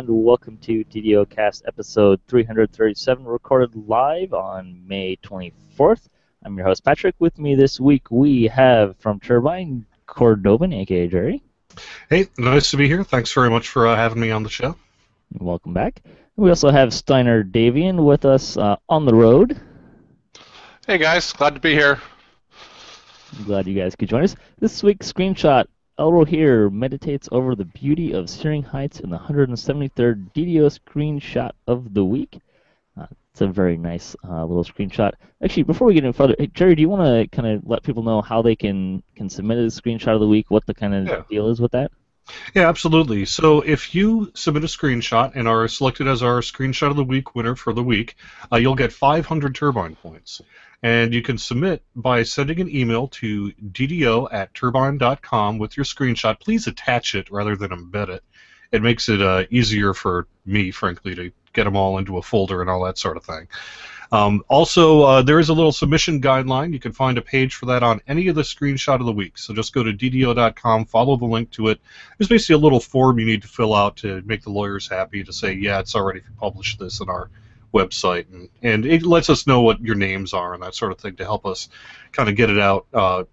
and welcome to DDOCast episode 337, recorded live on May 24th. I'm your host, Patrick. With me this week, we have from Turbine, Cordovan, aka Jerry. Hey, nice to be here. Thanks very much for having me on the show. Welcome back. We also have Steiner-Davion with us on the road. Hey guys, glad to be here. I'm glad you guys could join us. This week's screenshot, Elro here meditates over the beauty of Searing Heights in the 173rd DDO screenshot of the week. It's a very nice little screenshot. Actually, before we get any further, hey, Jerry, do you want to kind of let people know how they can submit a screenshot of the week, what the kind of deal is with that? Yeah, absolutely. So if you submit a screenshot and are selected as our screenshot of the week winner for the week, you'll get 500 Turbine points. And you can submit by sending an email to ddo@turbine.com with your screenshot. Please attach it rather than embed it. It makes it easier for me, frankly, to get them all into a folder and all that sort of thing. Also, there is a little submission guideline. You can find a page for that on any of the screenshot of the week. So just go to ddo.com, follow the link to it. There's basically a little form you need to fill out to make the lawyers happy to say, yeah, it's already published this in our website, and it lets us know what your names are and that sort of thing to help us kind of get it out, out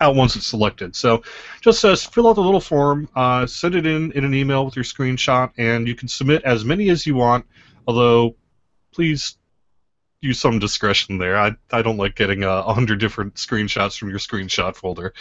once it's selected. So just fill out the little form, send it in an email with your screenshot, and you can submit as many as you want, although please use some discretion there. I don't like getting 100 different screenshots from your screenshot folder.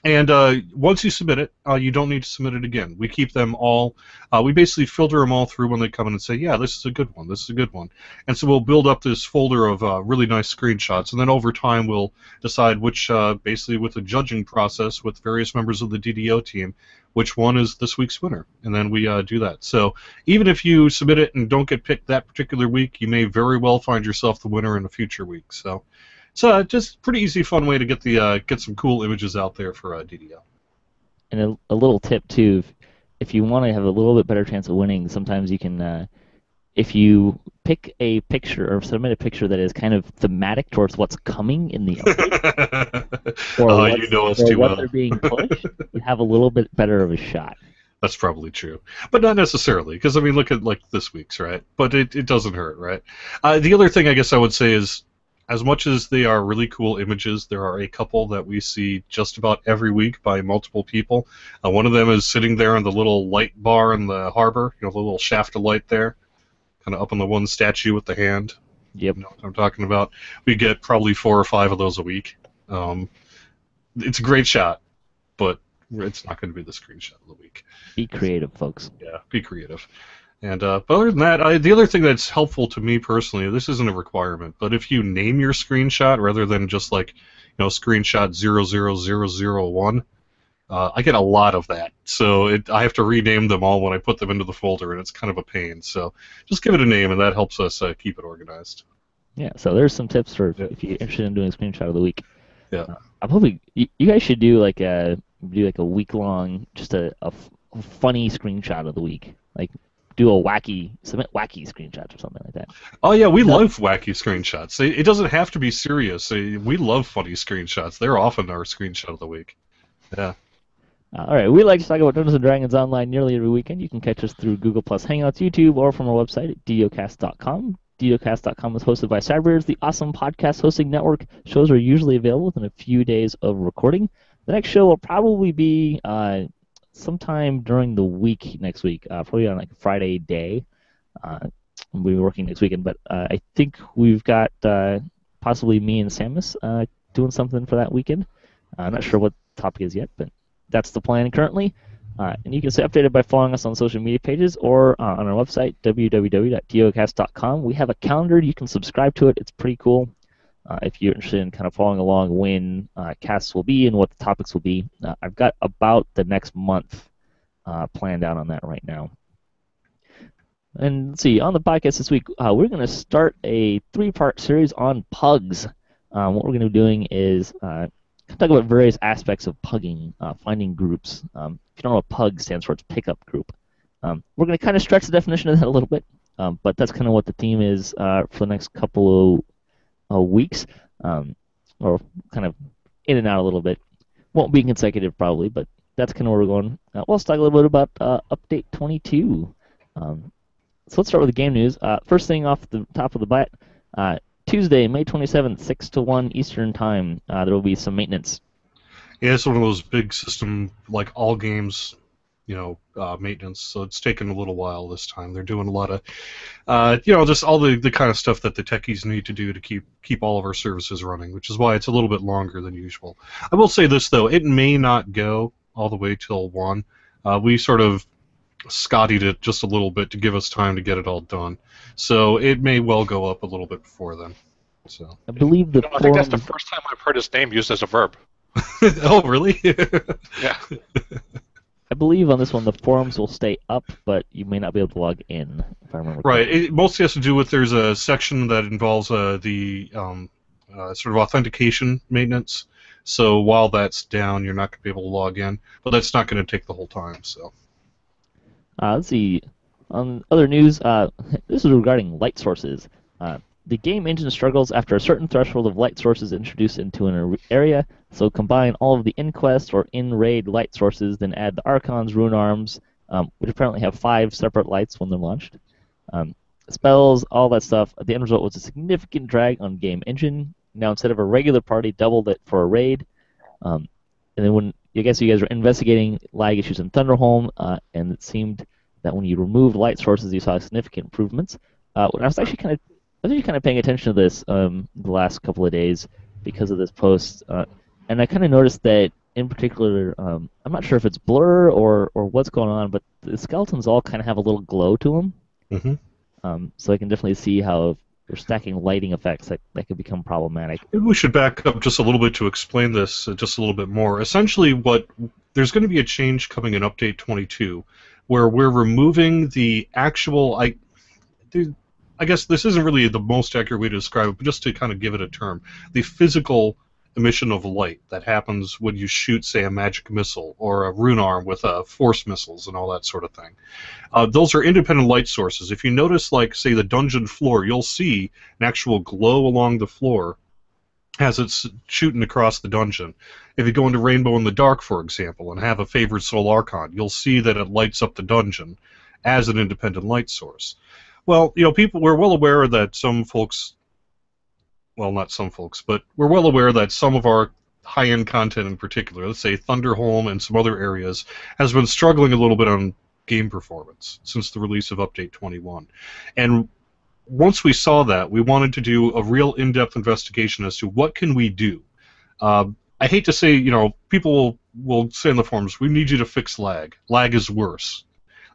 And once you submit it, you don't need to submit it again. We keep them all. We basically filter them all through when they come in and say, yeah, this is a good one, this is a good one. And so we'll build up this folder of really nice screenshots, and then over time we'll decide which, basically with a judging process with various members of the DDO team, which one is this week's winner. And then we do that. So even if you submit it and don't get picked that particular week, you may very well find yourself the winner in a future week. So it's just pretty easy, fun way to get some cool images out there for DDO. And a little tip too, if you want to have a little bit better chance of winning, sometimes you can, if you pick a picture or submit a picture that is kind of thematic towards what's coming in the update, or what they're being pushed, you have a little bit better of a shot. That's probably true, but not necessarily, because I mean, look at like this week's, right? But it doesn't hurt, right? The other thing I guess I would say is, as much as they are really cool images, there are a couple that we see just about every week by multiple people. One of them is sitting there on the little light bar in the harbor, the little shaft of light there, kind of up on the one statue with the hand. Yep. You know what I'm talking about? We get probably 4 or 5 of those a week. It's a great shot, but it's not going to be the screenshot of the week. Be creative, folks. Yeah, be creative. And but other than that, the other thing that's helpful to me personally, this isn't a requirement, but if you name your screenshot rather than just like, screenshot 00001, I get a lot of that. So I have to rename them all when I put them into the folder, and it's kind of a pain. So just give it a name, and that helps us keep it organized. Yeah. So there's some tips for if you're interested in doing a screenshot of the week. Yeah. I'm hoping you guys should do like a week long, just a funny screenshot of the week, like. Submit wacky screenshots or something like that. Oh yeah, we love wacky screenshots. It doesn't have to be serious. We love funny screenshots. They're often our screenshot of the week. Yeah. All right, we like to talk about Dungeons & Dragons online nearly every weekend. You can catch us through Google+, Hangouts, YouTube, or from our website at DDOCast.com. DDOCast.com is hosted by Cyberbears, the awesome podcast hosting network. Shows are usually available within a few days of recording. The next show will probably be sometime during the week next week, probably on like Friday day. We'll be working next weekend, but I think we've got possibly me and Samus doing something for that weekend. I'm not sure what the topic is yet, but that's the plan currently. And you can stay updated by following us on social media pages or on our website, www.docast.com. We have a calendar. You can subscribe to it. It's pretty cool. If you're interested in kind of following along when casts will be and what the topics will be. I've got about the next month planned out on that right now. And let's see, on the podcast this week, we're going to start a 3-part series on PUGs. What we're going to be doing is talk about various aspects of pugging, finding groups. If you don't know what PUG stands for, it's pickup group. We're going to kind of stretch the definition of that a little bit, but that's kind of what the theme is for the next couple of weeks, or kind of in and out a little bit. Won't be consecutive probably, but that's kind of where we're going. We'll also talk a little bit about Update 22. So let's start with the game news. First thing off the top of the bat, Tuesday, May 27th, 6 to 1 Eastern Time, there will be some maintenance. Yeah, it's one of those big system, like all games, maintenance. So it's taken a little while this time. They're doing a lot of, just all the kind of stuff that the techies need to do to keep all of our services running, which is why it's a little bit longer than usual. I will say this, though. It may not go all the way till 1. We sort of scottied it just a little bit to give us time to get it all done. So it may well go up a little bit before then. So I believe the I think that's the first time I've heard his name used as a verb. Oh, really? Yeah. I believe on this one the forums will stay up, but you may not be able to log in, if I remember Right. correctly. It mostly has to do with there's a section that involves the sort of authentication maintenance. So while that's down, you're not going to be able to log in, but that's not going to take the whole time. So. Let's see. On other news, this is regarding light sources. The game engine struggles after a certain threshold of light sources introduced into an area, so combine all of the in-quest or in-raid light sources, then add the Archons, Rune Arms, which apparently have 5 separate lights when they're launched. Spells, all that stuff. The end result was a significant drag on game engine. Now instead of a regular party, doubled it for a raid. And then when I guess you guys were investigating lag issues in Thunderholm, and it seemed that when you removed light sources, you saw significant improvements. When I was actually kind of paying attention to this the last couple of days because of this post, and I kind of noticed that in particular, I'm not sure if it's blur or what's going on, but the skeletons all kind of have a little glow to them. Mm-hmm. So I can definitely see how if you're stacking lighting effects that could become problematic. Maybe we should back up just a little bit to explain this just a little bit more. Essentially, there's going to be a change coming in Update 22 where we're removing the actual. I guess this isn't really the most accurate way to describe it, but just to kind of give it a term, the physical emission of light that happens when you shoot, say, a magic missile or a rune arm with force missiles and all that sort of thing. Those are independent light sources. If you notice, like, say, the dungeon floor, you'll see an actual glow along the floor as it's shooting across the dungeon. If you go into Rainbow in the Dark, for example, and have a favored Soul Archon, you'll see that it lights up the dungeon as an independent light source. Well, we're well aware that some folks, well, not some folks, but we're well aware that some of our high-end content in particular, let's say Thunderholm and some other areas, has been struggling a little bit on game performance since the release of Update 21. And once we saw that, we wanted to do a real in-depth investigation as to what can we do. I hate to say, people will say in the forums, we need you to fix lag. Lag is worse.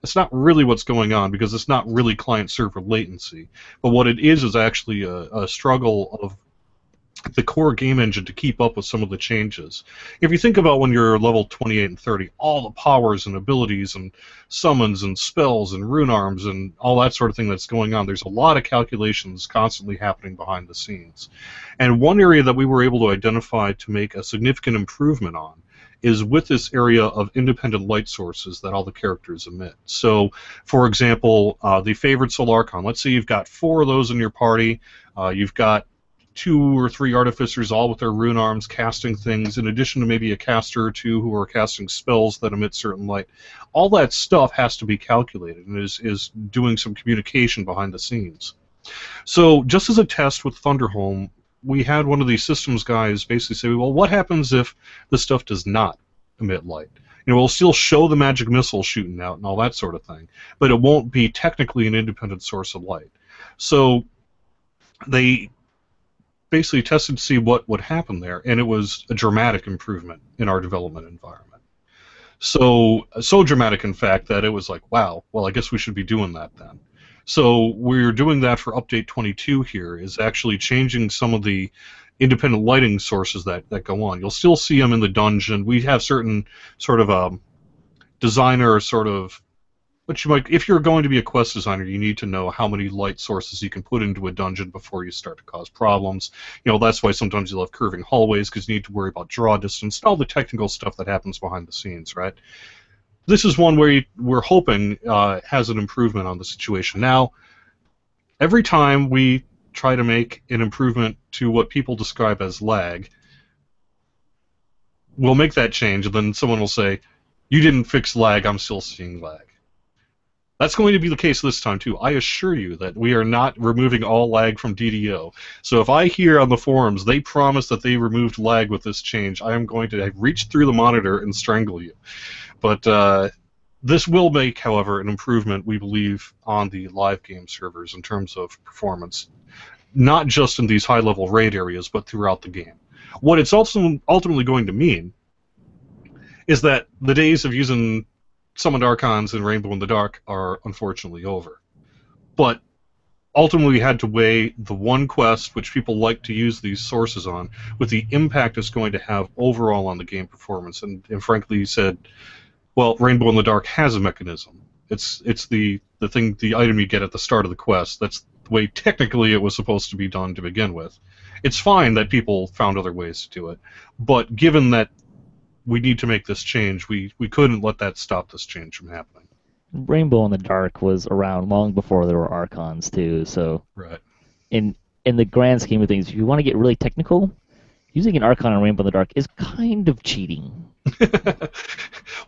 That's not really what's going on because it's not really client-server latency. But what it is actually a struggle of the core game engine to keep up with some of the changes. If you think about when you're level 28 and 30, all the powers and abilities and summons and spells and rune arms and all that sort of thing that's going on, there's a lot of calculations constantly happening behind the scenes. And one area that we were able to identify to make a significant improvement on is with this area of independent light sources that all the characters emit. So, for example, the favorite Soul Archon, let's say you've got 4 of those in your party, you've got 2 or 3 artificers all with their rune arms casting things, in addition to maybe a caster or 2 who are casting spells that emit certain light. All that stuff has to be calculated and is doing some communication behind the scenes. So just as a test with Thunderholm, we had one of these systems guys basically say, well, what happens if the stuff does not emit light? We'll still show the magic missile shooting out and all that sort of thing, but it won't be technically an independent source of light. So they basically tested to see what would happen there, and it was a dramatic improvement in our development environment. So dramatic, in fact, that it was like, wow, well, I guess we should be doing that then. So we're doing that for Update 22 here, is actually changing some of the independent lighting sources that go on. You'll still see them in the dungeon. We have certain sort of designer sort of, but you might, if you're going to be a quest designer, you need to know how many light sources you can put into a dungeon before you start to cause problems. That's why sometimes you'll have curving hallways because you need to worry about draw distance and all the technical stuff that happens behind the scenes, right? This is one where we're hoping has an improvement on the situation. Now, every time we try to make an improvement to what people describe as lag, we'll make that change, and then someone will say, You didn't fix lag, I'm still seeing lag. That's going to be the case this time, too. I assure you that we are not removing all lag from DDO. So if I hear on the forums they promise that they removed lag with this change, I am going to reach through the monitor and strangle you. But this will make, however, an improvement, we believe, on the live game servers in terms of performance, not just in these high-level raid areas, but throughout the game. What it's also ultimately going to mean is that the days of using Summoned Archons in Rainbow in the Dark are unfortunately over. But ultimately we had to weigh the one quest which people like to use these sources on with the impact it's going to have overall on the game performance. And frankly, he said, well, Rainbow in the Dark has a mechanism. It's the item you get at the start of the quest. That's the way technically it was supposed to be done to begin with. It's fine that people found other ways to do it, but given that we need to make this change, we couldn't let that stop this change from happening. Rainbow in the Dark was around long before there were Archons too, so right. In the grand scheme of things, if you want to get really technical, using an Archon in Rainbow in the Dark is kind of cheating.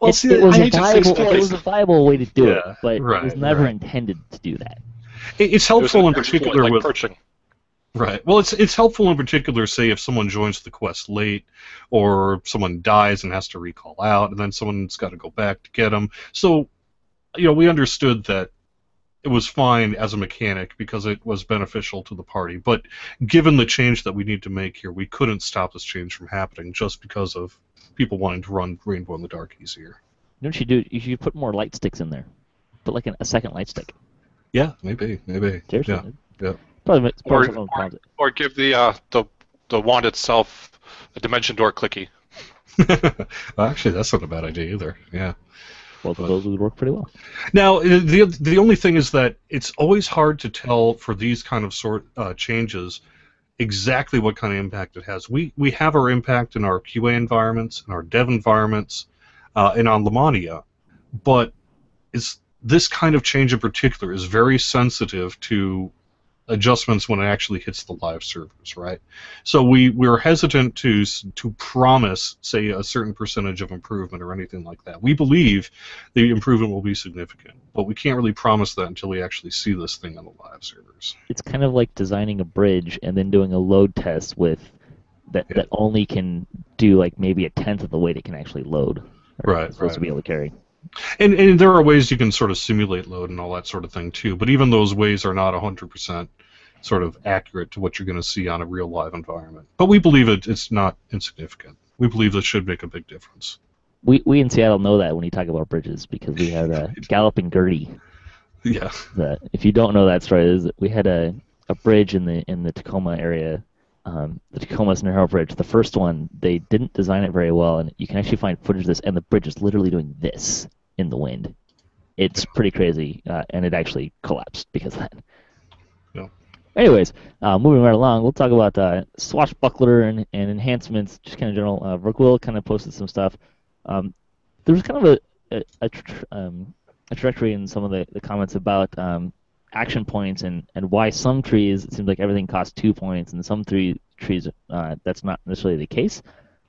Well, it was a viable way to do it, but it was never intended to do that. It's helpful in particular like with perching. Right. Well, it's helpful in particular, say, if someone joins the quest late, or someone dies and has to recall out, and then someone's got to go back to get them. So, we understood that it was fine as a mechanic because it was beneficial to the party. But given the change that we need to make here, we couldn't stop this change from happening just because of people wanting to run Rainbow in the Dark easier. You know what you do? You should put more light sticks in there. Put like a second light stick. Yeah, maybe. Seriously. Yeah. Or give the wand itself a dimension door clicky. Well, actually, that's not a bad idea either. Yeah. Well, those would work pretty well. Now, the only thing is that it's always hard to tell for these kind of changes exactly what kind of impact it has. We have our impact in our QA environments, in our dev environments, and on Lamania, but this kind of change in particular is very sensitive to adjustments when it actually hits the live servers, right? So we're hesitant to promise, say, a certain percentage of improvement or anything like that. We believe the improvement will be significant, but we can't really promise that until we actually see this thing on the live servers. It's kind of like designing a bridge and then doing a load test with that only can do like maybe a tenth of the weight it can actually load. Right. It's supposed to be able to carry. And there are ways you can sort of simulate load and all that sort of thing too, but even those ways are not 100% sort of accurate to what you're going to see on a real live environment. But we believe it's not insignificant. We believe this should make a big difference. We in Seattle know that when you talk about bridges because we had a Galloping Gertie. Yeah. If you don't know that story, we had a bridge in the Tacoma area. The Tacoma Narrow Bridge, the first one, they didn't design it very well, and you can actually find footage of this, and the bridge is literally doing this in the wind. It's pretty crazy, and it actually collapsed because of that. Yeah. Anyways, moving right along, we'll talk about Swashbuckler and enhancements, just kind of general. Vergwil kind of posted some stuff. There was kind of a trajectory in some of the comments about action points and why some trees, it seems like everything costs 2 points, and some trees that's not necessarily the case.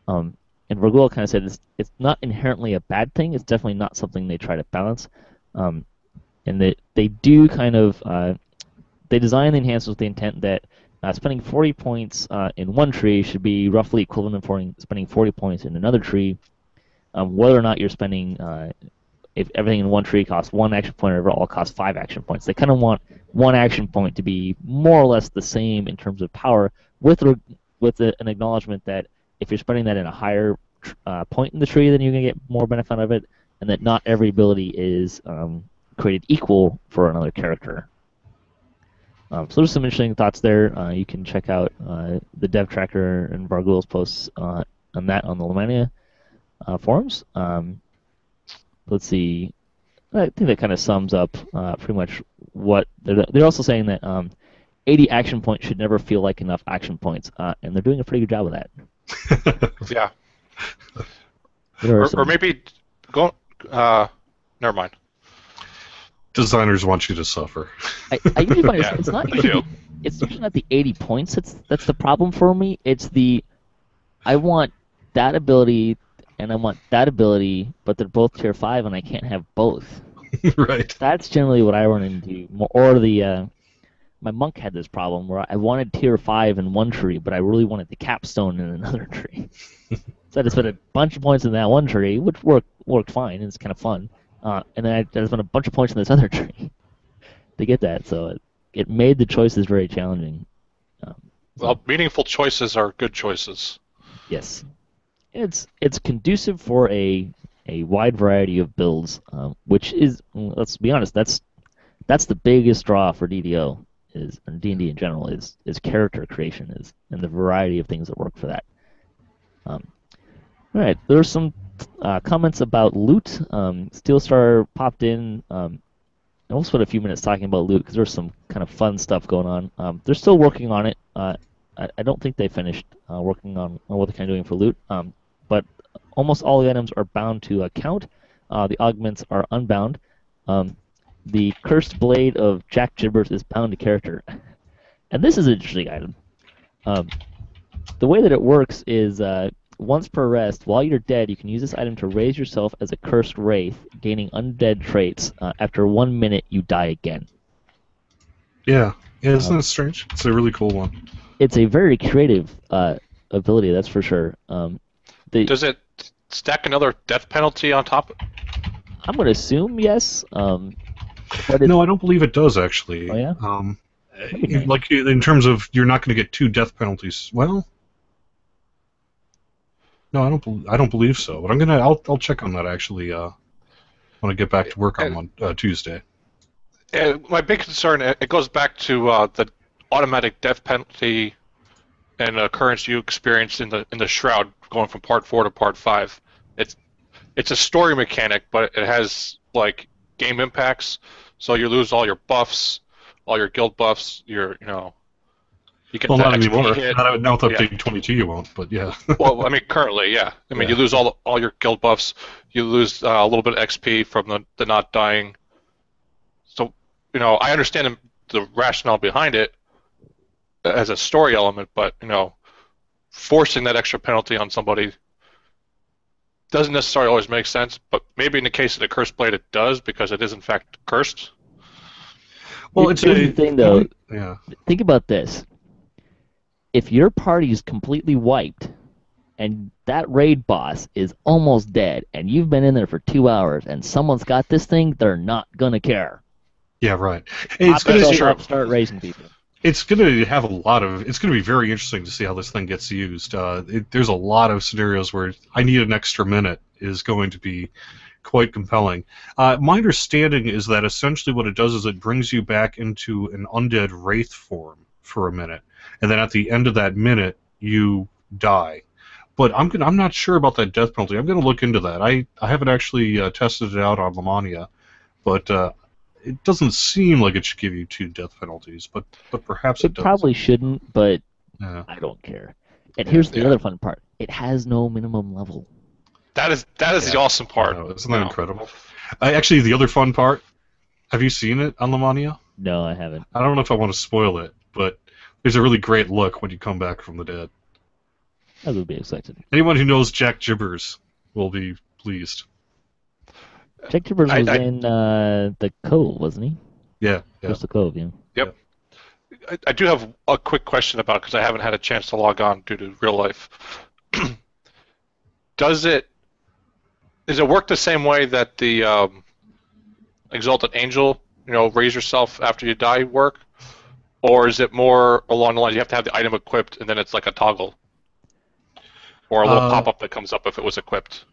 And Vergwil kind of said it's not inherently a bad thing. It's definitely not something they try to balance. And they do kind of they design the enhancements with the intent that spending 40 points in one tree should be roughly equivalent to spending 40 points in another tree, whether or not you're spending. If everything in one tree costs 1 action point, or it all costs 5 action points. They kind of want 1 action point to be more or less the same in terms of power, with an acknowledgement that if you're spending that in a higher point in the tree, then you're going to get more benefit out of it, and that not every ability is created equal for another character. So there's some interesting thoughts there. You can check out the dev tracker and Vergwil's posts on that on the Lamania forums. Let's see. I think that kind of sums up pretty much what they're also saying that 80 action points should never feel like enough action points, and they're doing a pretty good job of that. Yeah. Or maybe go. Never mind. Designers want you to suffer. I usually find it's not usually it's usually not the 80 points that's the problem for me. It's I want that ability. and I want that ability, but they're both tier 5, and I can't have both. Right. That's generally what I run into. Or my monk had this problem where I wanted tier 5 in one tree, but I really wanted the capstone in another tree. So I just spent a bunch of points in that one tree, which worked fine, and it's kind of fun. And then I just spent a bunch of points in this other tree to get that. So it made the choices very challenging. Well, meaningful choices are good choices. Yes. It's conducive for a wide variety of builds, which is, let's be honest, that's the biggest draw for DDO, is, and D&D in general, is character creation, and the variety of things that work for that. All right, there's some comments about loot. Steelstar popped in. I almost spent a few minutes talking about loot because there's some kind of fun stuff going on. They're still working on it. I don't think they finished working on what they're kind of doing for loot. But almost all the items are bound to account. The augments are unbound. The Cursed Blade of Jack Gibbers is bound to character. And this is an interesting item. The way that it works is once per rest, while you're dead, you can use this item to raise yourself as a cursed wraith, gaining undead traits. After 1 minute, you die again. Yeah, isn't that strange? It's a really cool one. It's a very creative ability, that's for sure. Does it stack another death penalty on top? I'm going to assume yes. But no, I don't believe it does, actually. Oh, yeah? Like, in terms of you're not going to get 2 death penalties. Well, no, I don't believe so. But I'll check on that, actually, when I get back to work on Tuesday. My big concern, it goes back to the automatic death penalty and occurrence you experienced in the Shroud, going from Part 4 to Part 5. It's a story mechanic, but it has like game impacts. So you lose all your buffs, all your guild buffs. You get well, that not XP anymore. hit. Not with update 22, you won't. But yeah. Well, I mean, currently, yeah. I mean, you lose all your guild buffs. You lose a little bit of XP from the not dying. So I understand the rationale behind it as a story element, but forcing that extra penalty on somebody doesn't necessarily always make sense. But maybe in the case of the Cursed Blade, it does, because it is in fact cursed. Well, it's a thing, though. Yeah. Think about this: if your party is completely wiped, and that raid boss is almost dead, and you've been in there for 2 hours, and someone's got this thing, they're not gonna care. Yeah, right. It's going to start raising people. It's going to have it's going to be very interesting to see how this thing gets used. There's a lot of scenarios where I need an extra minute is going to be quite compelling. My understanding is that essentially what it does is it brings you back into an undead wraith form for a minute, and then at the end of that minute, you die. But I'm not sure about that death penalty. I'm going to look into that. I haven't actually tested it out on Lamania, but it doesn't seem like it should give you 2 death penalties, but perhaps it does. It probably shouldn't, but yeah. I don't care. And here's the other fun part: it has no minimum level. That is the awesome part. Isn't that incredible? Actually, the other fun part. Have you seen it on Lamania? No, I haven't. I don't know if I want to spoil it, but there's a really great look when you come back from the dead. That would be expected. Anyone who knows Jack Gibbers will be pleased. Jack Gibbers was in the Cove, wasn't he? Yeah. Just the Cove, yeah. Yep. I do have a quick question about it, because I haven't had a chance to log on due to real life. Does it work the same way that the Exalted Angel, raise yourself after you die work? Or is it more along the lines you have to have the item equipped and then it's like a toggle? Or a little pop-up that comes up if it was equipped?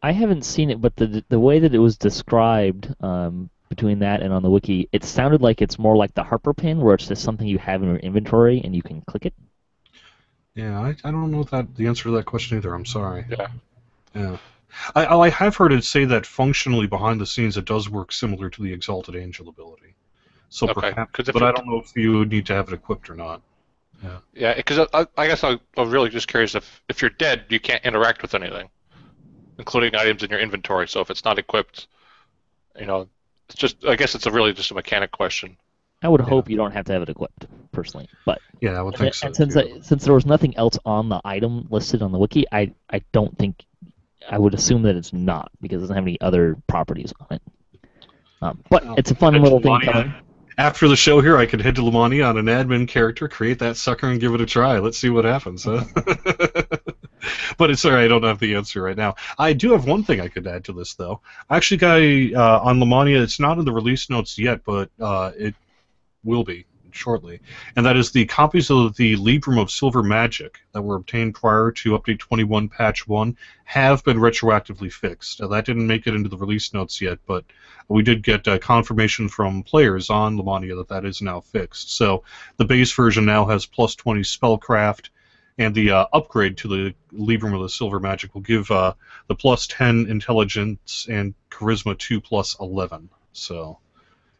I haven't seen it, but the way that it was described between that and on the wiki, it sounded like it's more like the Harper pin, where it's just something you have in your inventory and you can click it. Yeah, I don't know the answer to that question either. I'm sorry. Yeah. I have heard it say that functionally behind the scenes it does work similar to the Exalted Angel ability. So perhaps, but I don't know if you would need to have it equipped or not. Yeah, because I guess I'm really just curious if you're dead, you can't interact with anything, including items in your inventory. So if it's not equipped, it's just, I guess it's really just a mechanic question. I would hope you don't have to have it equipped, personally. But yeah, I would think so. And since there was nothing else on the item listed on the wiki, I don't think I would assume that it's not because it doesn't have any other properties on it. But Well, it's a fun head to little thing Lamania. coming. After the show here, I could head to Lamania on an admin character, create that sucker, and give it a try. Let's see what happens, huh? But it's alright, I don't have the answer right now. I do have one thing I could add to this, though. I actually got on Lamania, it's not in the release notes yet, but it will be shortly. And that is the copies of the Librum of Silver Magic that were obtained prior to Update 21 Patch 1 have been retroactively fixed. That didn't make it into the release notes yet, but we did get confirmation from players on Lamania that that is now fixed. So the base version now has plus 20 spellcraft, and the upgrade to the Librum of the Silver Magic will give the plus 10 intelligence and charisma 2 plus 11. So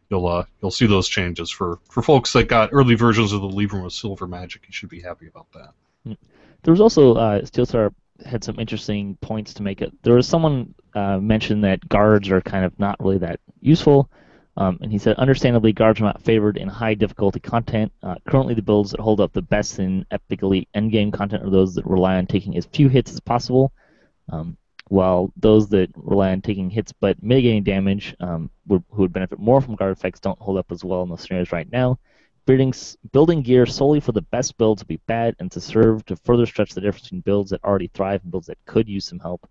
you'll see those changes for folks that got early versions of the Librum of Silver Magic. You should be happy about that. There was also Steelstar had some interesting points to make it. There was someone mentioned that guards are kind of not really that useful, and he said, understandably, guards are not favored in high difficulty content. Currently, the builds that hold up the best in Epic Elite endgame content are those that rely on taking as few hits as possible, while those that rely on taking hits but mitigating damage, who would benefit more from guard effects, don't hold up as well in those scenarios right now. Building gear solely for the best builds would be bad, and to serve to further stretch the difference between builds that already thrive and builds that could use some help.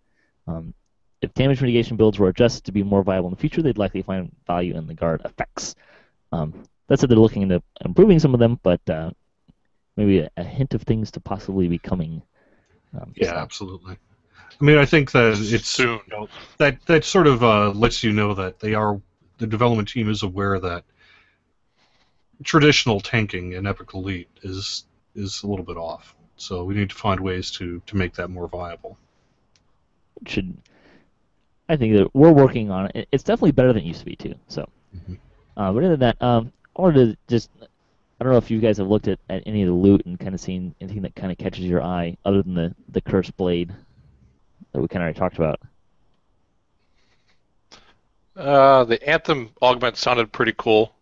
If damage mitigation builds were adjusted to be more viable in the future, they'd likely find value in the guard effects. That said, they're looking into improving some of them, but maybe a hint of things to possibly be coming. Yeah, absolutely. I mean, I think that it's Soon. That sort of lets you know that the development team is aware that traditional tanking in Epic Elite is a little bit off. So we need to find ways to make that more viable. I think that we're working on it. It's definitely better than it used to be too. So, but other than that, I wanted to just, I don't know if you guys have looked at any of the loot and kind of seen anything that kind of catches your eye other than the cursed blade that we kind of already talked about. The Anthem augment sounded pretty cool.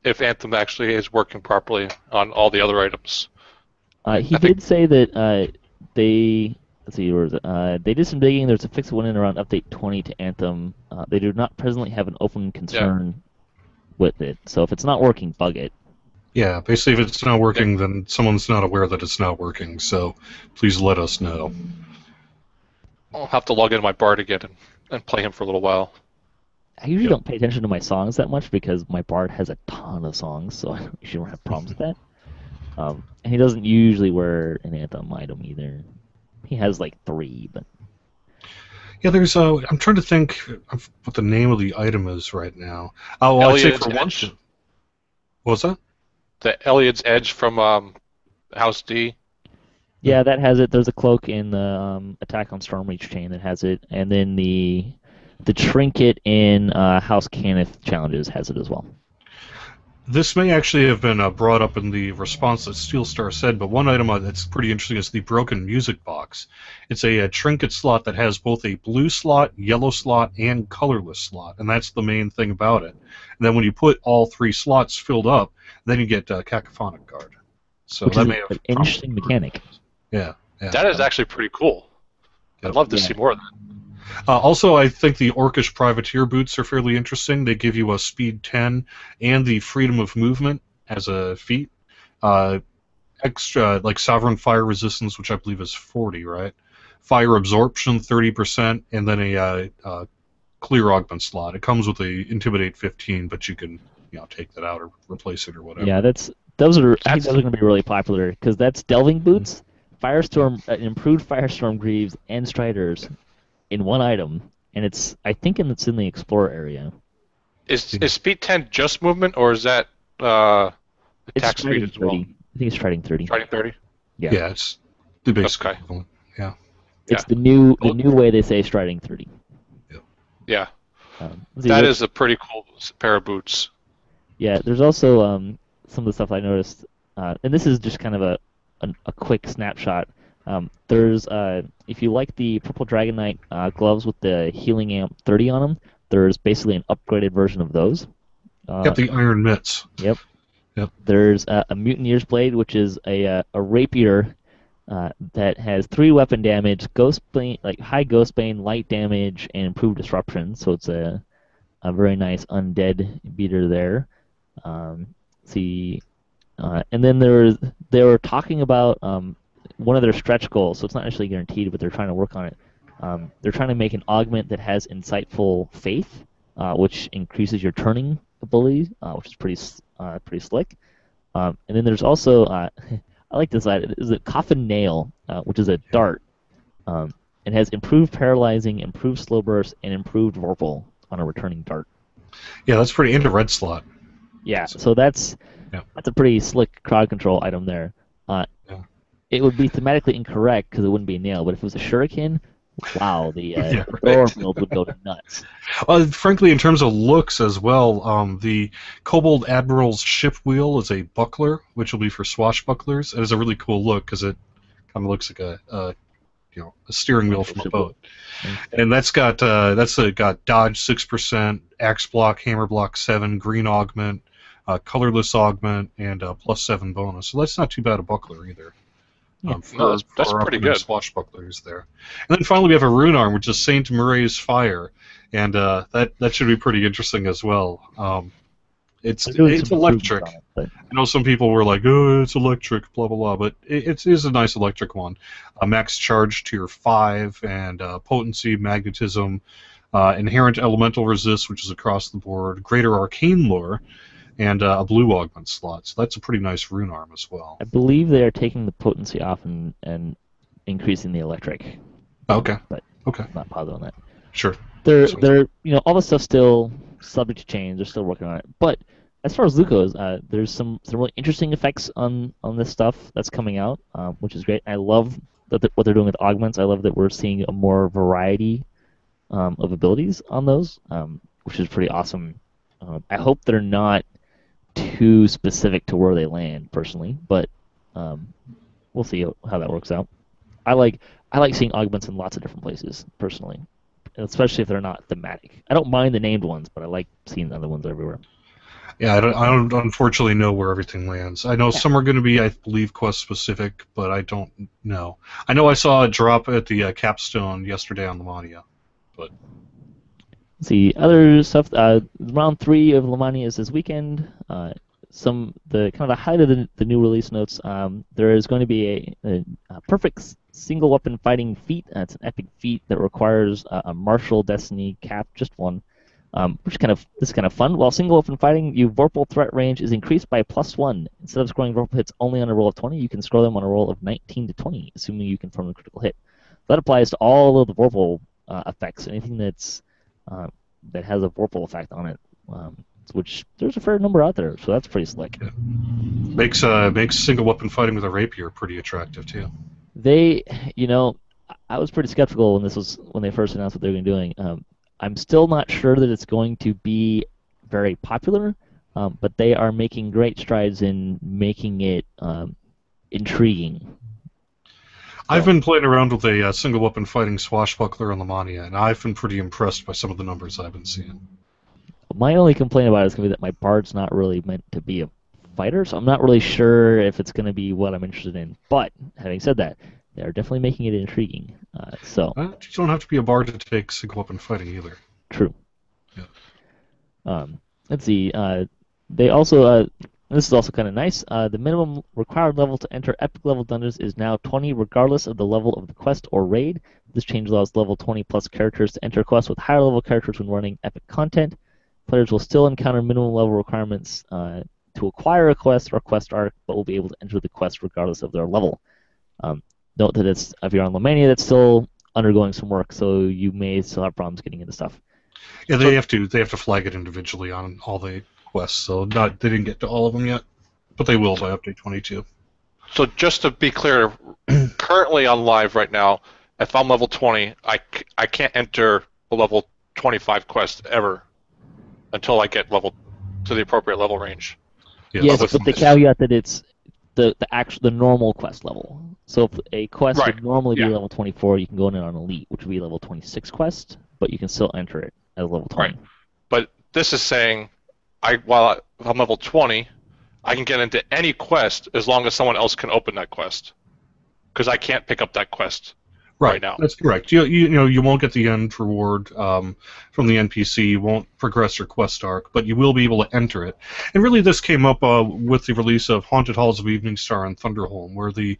If Anthem actually is working properly on all the other items. He did say that they. Let's see, where is it? They did some digging. There's a fix that went in around Update 20 to Anthem. They do not presently have an open concern with it. So if it's not working, bug it. Yeah, basically if it's not working, then someone's not aware that it's not working. So please let us know. I'll have to log into my Bard again and play him for a little while. I usually don't pay attention to my songs that much because my Bard has a ton of songs, so I usually don't have problems with that. And he doesn't usually wear an Anthem item either. He has like 3, but... Yeah, there's I'm trying to think of what the name of the item is right now. Oh, I'd say for one... What was that? The Elliott's Edge from House D. Yeah, that has it. There's a cloak in the Attack on Stormreach chain that has it, and then the trinket in House Cannith challenges has it as well. This may actually have been brought up in the response that Steelstar said, but one item that's pretty interesting is the Broken Music Box. It's a trinket slot that has both a blue slot, yellow slot, and colorless slot, and that's the main thing about it. And then when you put all 3 slots filled up, then you get Cacophonic Guard. So which that is may have an interesting mechanic. Yeah. That is actually pretty cool. I'd love to see more of that. Also, I think the Orcish Privateer boots are fairly interesting. They give you a speed 10 and the freedom of movement as a feat. Extra, like Sovereign Fire Resistance, which I believe is 40, right? Fire Absorption, 30%, and then a Clear Augment slot. It comes with a Intimidate 15, but you can take that out or replace it or whatever. Yeah, I think those are going to be really popular because that's Delving Boots, Firestorm, improved Firestorm Greaves, and Striders in one item, and I think it's in the Explorer area. Is Speed 10 just movement, or is that attack speed as well? 30. I think it's Striding 30. Striding 30? Yeah. Yeah, it's the basic Okay. equivalent. Yeah. It's the new way they say Striding 30. Yeah. That is a pretty cool pair of boots. Yeah, there's also some of the stuff I noticed, and this is just kind of a quick snapshot. There's if you like the Purple Dragon Knight gloves with the Healing Amp 30 on them, there's basically an upgraded version of those. Got the Iron Mitts. Yep. Yep. There's a Mutineer's Blade, which is a rapier that has 3 weapon damage, ghost bane, like high ghost bane, light damage, and improved disruption. So it's a very nice undead beater there. See, and then they were talking about one of their stretch goals. So it's not actually guaranteed, but they're trying to work on it. They're trying to make an augment that has insightful faith, which increases your turning ability, which is pretty slick. And then there's also I like this item. It's a coffin nail, which is a dart. It has improved paralyzing, improved slow burst, and improved vorpal on a returning dart. Yeah, that's pretty into red slot. Yeah, so that's a pretty slick crowd control item there. It would be thematically incorrect because it wouldn't be a nail, but if it was a shuriken, wow, the thrower field would go nuts. Frankly, in terms of looks as well, the Kobold Admiral's ship wheel is a buckler, which will be for swashbucklers. It has a really cool look because it kind of looks like a steering wheel from a boat. And that's got got dodge 6%, axe block, hammer block 7, green augment, colorless augment, and +7 bonus. So that's not too bad a buckler either. That's pretty good. Swashbucklers there. And then finally we have a rune arm, which is Saint Murray's Fire, and that should be pretty interesting as well. It's electric. I know some people were like, "Oh, it's electric," blah blah blah, but it is a nice electric one. Max charge tier 5 and potency, magnetism, inherent elemental resist, which is across the board, greater arcane lore, and a blue augment slot. So that's a pretty nice rune arm as well. I believe they are taking the potency off and increasing the electric. Okay. But okay. I'm not positive on that. Sure. They're all the stuff's still subject to change. They're still working on it. But as far as loot goes, there's some really interesting effects on this stuff that's coming out, which is great. I love what they're doing with augments. I love that we're seeing a more variety of abilities on those, which is pretty awesome. I hope they're not too specific to where they land, personally, but we'll see how that works out. I like seeing augments in lots of different places, personally, especially if they're not thematic. I don't mind the named ones, but I like seeing the other ones everywhere. Yeah, I don't unfortunately know where everything lands. I know some are going to be, I believe, quest specific, but I don't know. I know I saw a drop at the capstone yesterday on Lamania, but. See, other stuff. Round 3 of Lamania is this weekend. The height of the new release notes. There is going to be a perfect single weapon fighting feat. It's an epic feat that requires a martial destiny cap, just one. This is kind of fun. While single weapon fighting, your vorpal threat range is increased by +1. Instead of scoring vorpal hits only on a roll of 20, you can score them on a roll of 19 to 20, assuming you confirm a critical hit. That applies to all of the vorpal effects. Anything that has a vorpal effect on it, which there's a fair number out there, so that's pretty slick. Yeah. Makes single weapon fighting with a rapier pretty attractive too. I was pretty skeptical when they first announced what they were doing. I'm still not sure that it's going to be very popular, but they are making great strides in making it intriguing. I've been playing around with a single weapon fighting swashbuckler on Lamania, and I've been pretty impressed by some of the numbers I've been seeing. My only complaint about it is going to be that my bard's not really meant to be a fighter, so I'm not really sure if it's going to be what I'm interested in. But having said that, they're definitely making it intriguing. You don't have to be a bard to take single weapon fighting either. True. Yeah. Let's see. They also. This is also kind of nice. The minimum required level to enter epic level dungeons is now 20, regardless of the level of the quest or raid. This change allows level 20 plus characters to enter quests with higher level characters when running epic content. Players will still encounter minimum level requirements to acquire a quest or quest arc, but will be able to enter the quest regardless of their level. Note that if you're on Lamania, that's still undergoing some work, so you may still have problems getting into stuff. Yeah, they have to flag it individually on all the quests, so they didn't get to all of them yet, but they will by update 22. So just to be clear, currently on live right now, if I'm level 20, I can't enter a level 25 quest ever until I get to the appropriate level range. Yes, but the caveat that it's the normal quest level. So if a quest would normally be level 24, you can go in on Elite, which would be level 26 quest, but you can still enter it as level 20. Right. But this is saying, if I'm level 20, I can get into any quest as long as someone else can open that quest. because I can't pick up that quest right now. That's correct. You won't get the end reward from the NPC. You won't progress your quest arc, but you will be able to enter it. And really, this came up with the release of Haunted Halls of Evening Star and Thunderholm, where the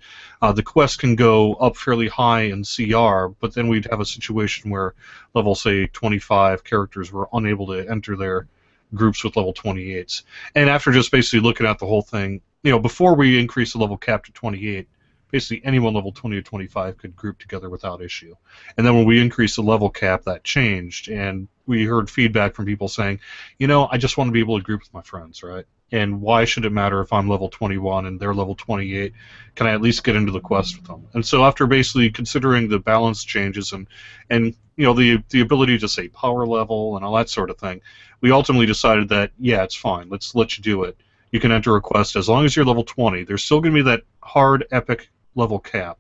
quest can go up fairly high in CR, but then we'd have a situation where level, say, 25 characters were unable to enter their groups with level 28s. And after just basically looking at the whole thing, before we increased the level cap to 28. Basically, anyone level 20 or 25 could group together without issue. And then when we increased the level cap, that changed, and we heard feedback from people saying, I just want to be able to group with my friends, right? And why should it matter if I'm level 21 and they're level 28? Can I at least get into the quest with them? And so after basically considering the balance changes and the ability to say power level and all that sort of thing, we ultimately decided that, yeah, it's fine. Let's let you do it. You can enter a quest as long as you're level 20. There's still going to be that hard epic level cap,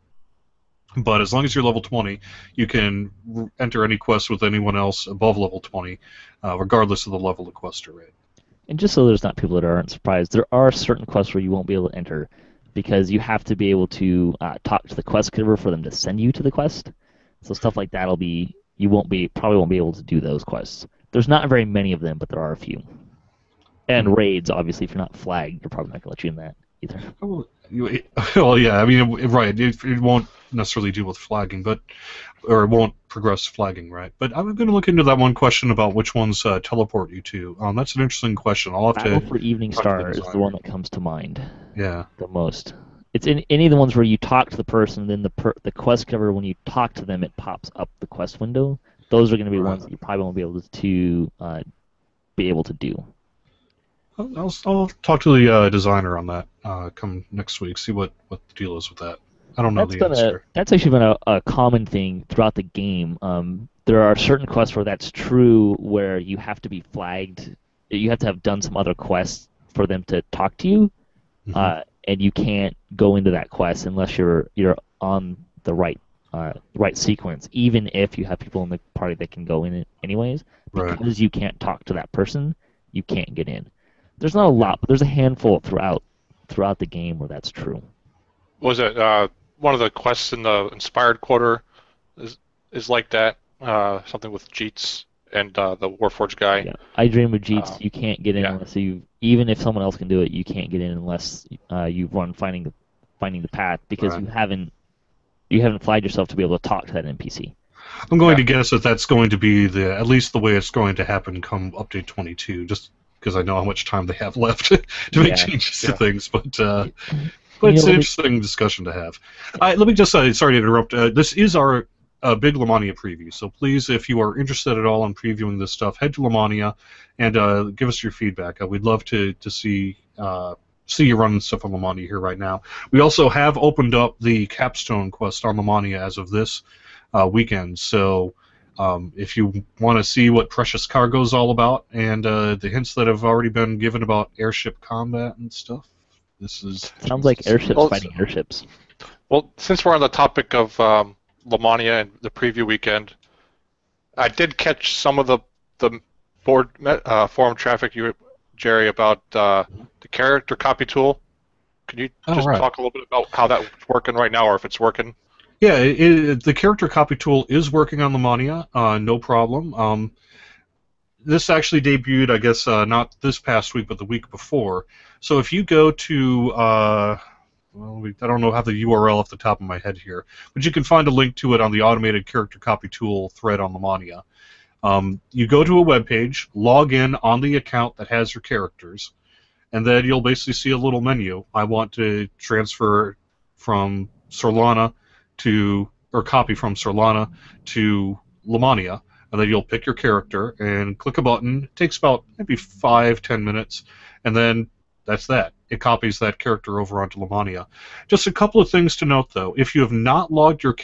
but as long as you're level 20, you can enter any quest with anyone else above level 20, regardless of the level the quest are at. And just so there's not people that aren't surprised, there are certain quests where you won't be able to enter because you have to be able to talk to the quest giver for them to send you to the quest. So stuff like that probably won't be able to do those quests. There's not very many of them, but there are a few. And raids, obviously, if you're not flagged, you're probably not going to let you in that either. Well, yeah, I mean, right, it won't necessarily deal with flagging, or it won't progress flagging, right? But I'm going to look into that one question about which ones teleport you to. That's an interesting question. I'll have Battle to. for Evening Star is the one that comes to mind. Yeah. The most. It's in any of the ones where you talk to the person, then the quest giver, when you talk to them, it pops up the quest window. Those are going to be ones that you probably won't be able to do. I'll talk to the designer on that come next week, see what the deal is with that. I don't know the answer. That's actually been a common thing throughout the game. There are certain quests where that's true, where you have to be flagged. You have to have done some other quests for them to talk to you, and you can't go into that quest unless you're on the right sequence, even if you have people in the party that can go in it anyways. Because you can't talk to that person, you can't get in. There's not a lot, but there's a handful throughout the game where that's true. Was it one of the quests in the Inspired Quarter is like that? Something with Jeets and the Warforged guy. Yeah, I Dream of Jeets. You can't get in unless even if someone else can do it, you can't get in unless you run finding the path because you haven't flagged yourself to be able to talk to that NPC. I'm going to guess that that's going to be at least the way it's going to happen come update 22. Just because I know how much time they have left to make changes to things, but it's an interesting discussion to have. Let me just sorry to interrupt. This is our big Lamania preview, so please, if you are interested at all in previewing this stuff, head to Lamania and give us your feedback. We'd love to see you running stuff on Lamania here right now. We also have opened up the Capstone quest on Lamania as of this weekend, so. If you want to see what Precious Cargo is all about and the hints that have already been given about airship combat and stuff, sounds like airships fighting airships. Well, since we're on the topic of Lamania and the preview weekend, I did catch some of the board forum traffic, Jerry, about the character copy tool. Can you just talk a little bit about how that's working right now, or if it's working? Yeah, the character copy tool is working on Lamania, no problem. This actually debuted, I guess, not this past week, but the week before. So if you go to, I don't know how the URL off the top of my head here, but you can find a link to it on the automated character copy tool thread on Lamania. You go to a web page, log in on the account that has your characters, and then you'll basically see a little menu. I want to transfer from Solana or copy from Solana to Lamania, and then you'll pick your character and click a button. It takes about maybe 5-10 minutes, and then that's that. It copies that character over onto Lamania. Just a couple of things to note, though. If you have not logged your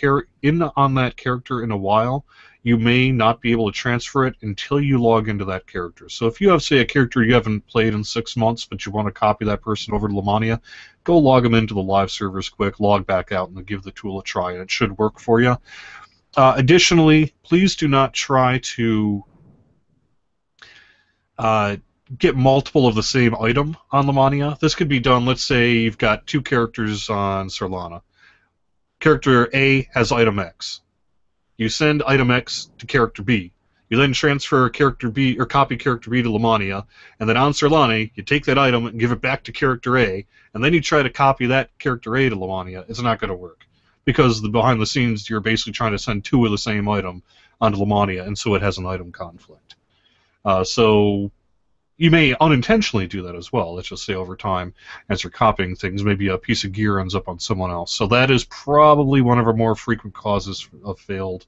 in on that character in a while, you may not be able to transfer it until you log into that character. So if you have, say, a character you haven't played in 6 months, but you want to copy that person over to Lamania, go log them into the live servers quick, log back out, and give the tool a try, and it should work for you. Additionally, please do not try to get multiple of the same item on Lamania. This could be done, let's say you've got 2 characters on Solana. character A has item X. You send item X to character B. You then transfer character B or copy character B to Lamania, and then on Serlani, you take that item and give it back to character A, and then you try to copy that character A to Lamania. It's not going to work because behind the scenes you're basically trying to send two of the same item onto Lamania, and so it has an item conflict. So you may unintentionally do that as well. Let's just say over time, as you're copying things, maybe a piece of gear ends up on someone else. So that is probably one of our more frequent causes of failed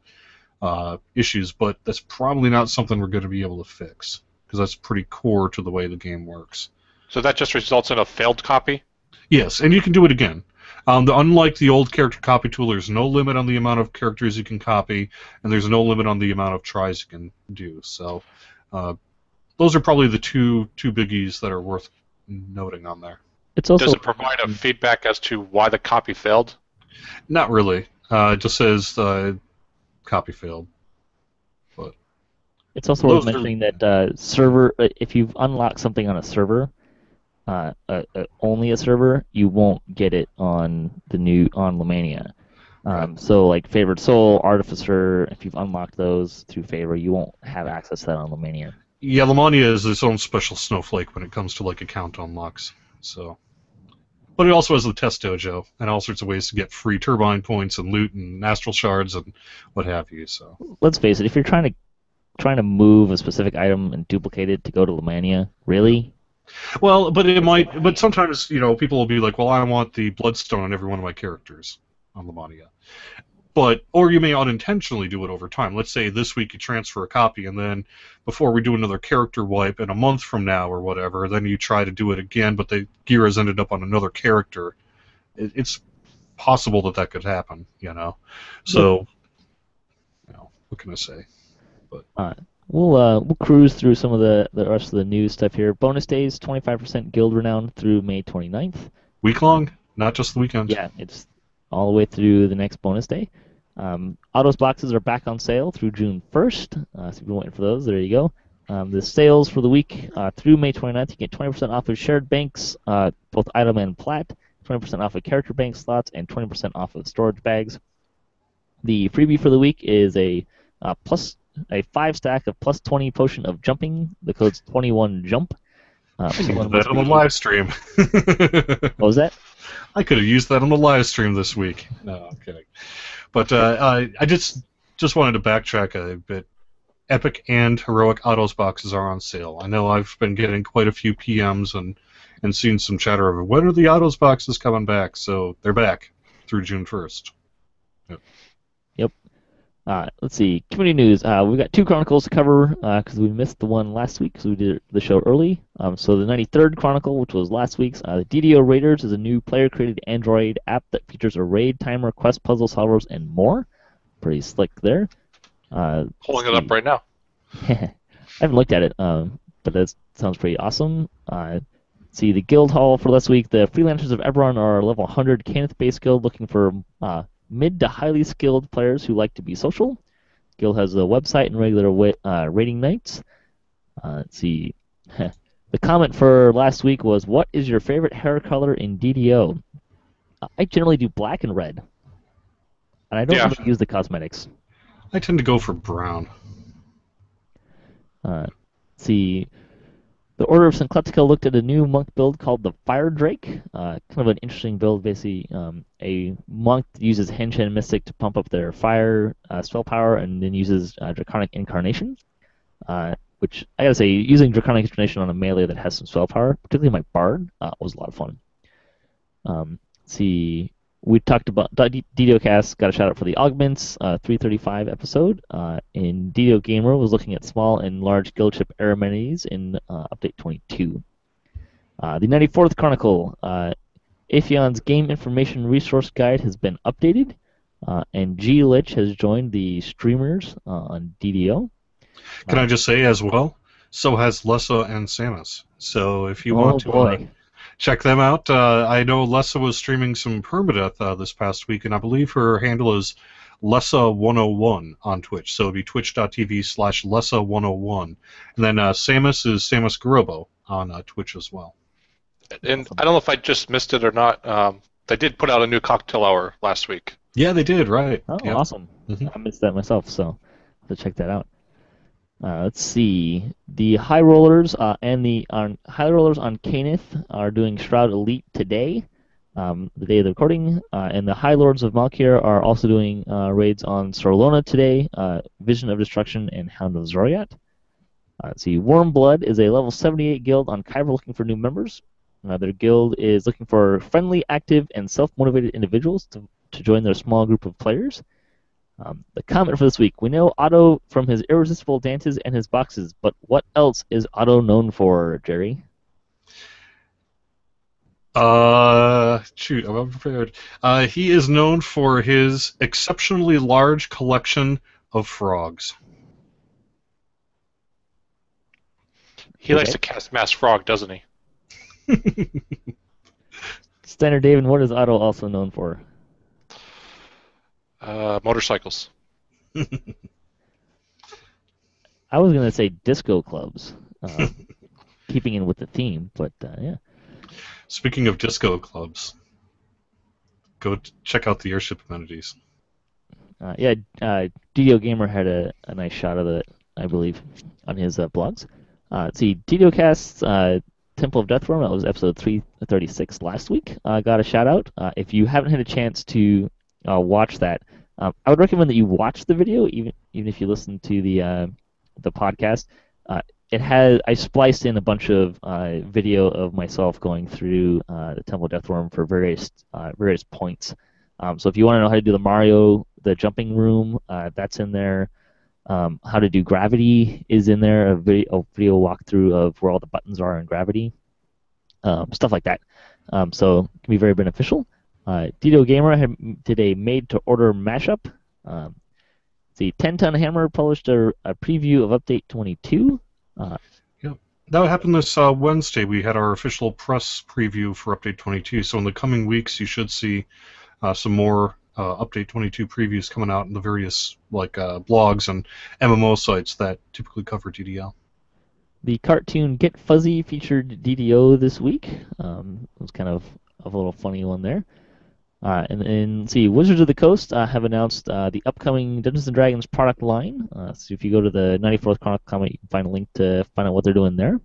issues, but that's probably not something we're going to be able to fix, because that's pretty core to the way the game works. So that just results in a failed copy? Yes, and you can do it again. Unlike the old character copy tool, there's no limit on the amount of characters you can copy, and there's no limit on the amount of tries you can do. So those are probably the two biggies that are worth noting on there. It's also Does it provide a feedback as to why the copy failed? Not really. It just says copy failed. But it's also worth mentioning that server, if you've unlocked something on a server, only a server, you won't get it on on Lamania. So like Favored Soul, Artificer, if you've unlocked those through Favor, you won't have access to that on Lamania. Yeah, Lamania is its own special snowflake when it comes to like account unlocks. So, but it also has the test dojo and all sorts of ways to get free turbine points and loot and astral shards and what have you. So let's face it, if you're trying to move a specific item and duplicate it to go to Lamania, really? Well, but it might. But sometimes people will be like, well, I want the bloodstone on every one of my characters on Lamania. Or you may unintentionally do it over time. Let's say this week you transfer a copy, and then before we do another character wipe in a month from now or whatever, then you try to do it again, but the gear has ended up on another character. It's possible that could happen, So, what can I say? But we'll cruise through some of the rest of the news stuff here. Bonus days, 25% guild renown through May 29th. Week long, not just the weekend. Yeah, it's all the way through the next bonus day. Autos boxes are back on sale through June 1st, so if you've been waiting for those, there you go. The sales for the week through May 29th, you get 20% off of shared banks, both item and plat, 20% off of character bank slots, and 20% off of storage bags. The freebie for the week is a 5-stack of plus 20 potion of jumping. The code's 21JUMP. I used that on the live stream. What was that? I could have used that on the live stream this week. No, I'm kidding. But I just wanted to backtrack a bit. Epic and Heroic Autos boxes are on sale. I know I've been getting quite a few PMs and seen some chatter of when are the Autos boxes coming back. So they're back through June 1st. Yep. Let's see. Community news. We've got 2 Chronicles to cover because we missed the one last week because we did the show early. So the 93rd Chronicle, which was last week's, the DDO Raiders is a new player-created Android app that features a raid timer, quest puzzle solvers, and more. Pretty slick there. Pulling it up right now. I haven't looked at it, but that sounds pretty awesome. See, the guild haul for last week. The Freelancers of Eberron are a level 100 Kenneth-based guild looking for mid to highly skilled players who like to be social. Guild has a website and regular raiding nights. Let's see. The comment for last week was, what is your favorite hair color in DDO? I generally do black and red. And I don't really use the cosmetics. I tend to go for brown. Let's see. The Order of Syncletica looked at a new monk build called the Fire Drake. Kind of an interesting build, basically. A monk uses Henshin Mystic to pump up their fire spell power, and then uses Draconic Incarnation. Which, I gotta say, using Draconic Incarnation on a melee that has some spell power, particularly my Bard, was a lot of fun. Let's see. We talked about DDOCast, got a shout out for the Augments 335 episode. And DDO Gamer was looking at small and large guildship air amenities in update 22. The 94th Chronicle, Aphion's Game Information Resource Guide has been updated, and G Lich has joined the streamers on DDO. Can I just say as well, so has Lessa and Samus. So if you want to check them out, I know Lessa was streaming some Permadeath this past week, and I believe her handle is Lessa101 on Twitch. So it'd be twitch.tv/Lessa101. And then Samus is Samus Garobo on Twitch as well. And I don't know if I just missed it or not. They did put out a new cocktail hour last week. Yeah, they did, right. Oh, Yep. awesome. Mhm. I missed that myself, so I'll have to check that out. Let's see. The High Rollers and the High Rollers on Canith are doing Shroud Elite today, the day of the recording, and the High Lords of Malkir are also doing raids on Sorlona today, Vision of Destruction and Hound of Zoriat. Let's see. Wormblood is a level 78 guild on Kyber looking for new members. Their guild is looking for friendly, active, and self-motivated individuals to join their small group of players. The comment for this week: we know Otto from his irresistible dances and his boxes, but what else is Otto known for, Jerry? Shoot, I'm unprepared. He is known for his exceptionally large collection of frogs. He likes to cast Mass Frog, doesn't he? Steiner-Davion, what is Otto also known for? Motorcycles. I was going to say disco clubs, keeping in with the theme, but yeah. Speaking of disco clubs, go check out the airship amenities. DDO Gamer had a nice shot of it, I believe, on his blogs. Let's see, DDOcast Temple of Deathworm, that was episode 336 last week, got a shout out. If you haven't had a chance to watch that, I would recommend that you watch the video, even if you listen to the podcast. I spliced in a bunch of video of myself going through the Temple of Deathworm for various points. So if you want to know how to do the jumping room, that's in there. How to do gravity is in there. A video walkthrough of where all the buttons are in gravity. Stuff like that. So it can be very beneficial. DDO Gamer did a made-to-order mashup. The 10-Ton Hammer published a preview of Update 22. That happened this Wednesday. We had our official press preview for Update 22. So in the coming weeks, you should see some more Update 22 previews coming out in the various blogs and MMO sites that typically cover DDL. The cartoon Get Fuzzy featured DDO this week. It was kind of a little funny one there. And then, let's see, Wizards of the Coast have announced the upcoming Dungeons & Dragons product line. So if you go to the 94th Chronicle comment, you can find a link to find out what they're doing there.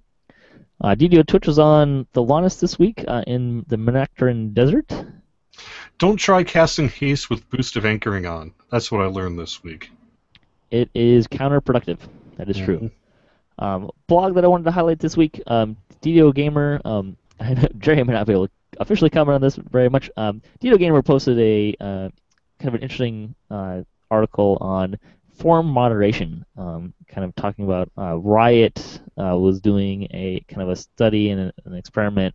DDO Twitch was on the Lannis this week in the Menactron Desert. Don't try casting haste with boost of anchoring on. That's what I learned this week. It is counterproductive. That is true. Blog that I wanted to highlight this week, DDO Gamer. Jerry may not be able to officially comment on this very much. DDO Gamer posted a kind of an interesting article on forum moderation, kind of talking about Riot was doing a kind of a study and an experiment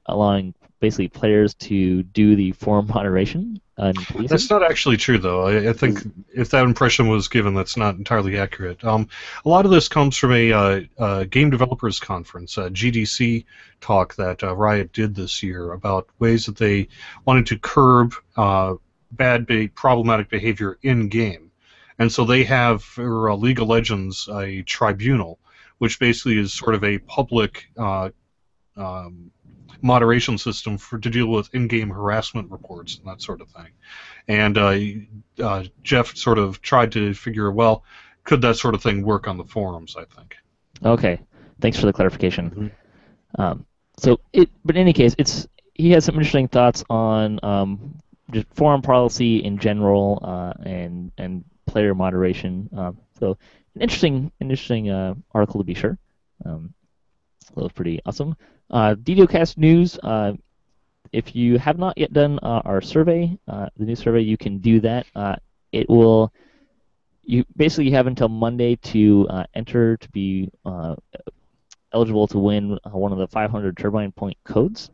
allowing basically players to do the forum moderation. That's not actually true, though. I think if that impression was given, that's not entirely accurate. A lot of this comes from a Game Developers Conference, a GDC talk that Riot did this year about ways that they wanted to curb problematic behavior in-game. And so they have, for League of Legends, a tribunal, which basically is sort of a public moderation system to deal with in-game harassment reports and that sort of thing. And Jeff sort of tried to figure, well, could that sort of thing work on the forums, I think. Okay. Thanks for the clarification. But in any case, he has some interesting thoughts on just forum policy in general and player moderation. So an interesting article to be sure. That was pretty awesome. DDOcast news. If you have not yet done our survey, the new survey, you can do that. You basically have until Monday to enter to be eligible to win one of the 500 Turbine Point codes.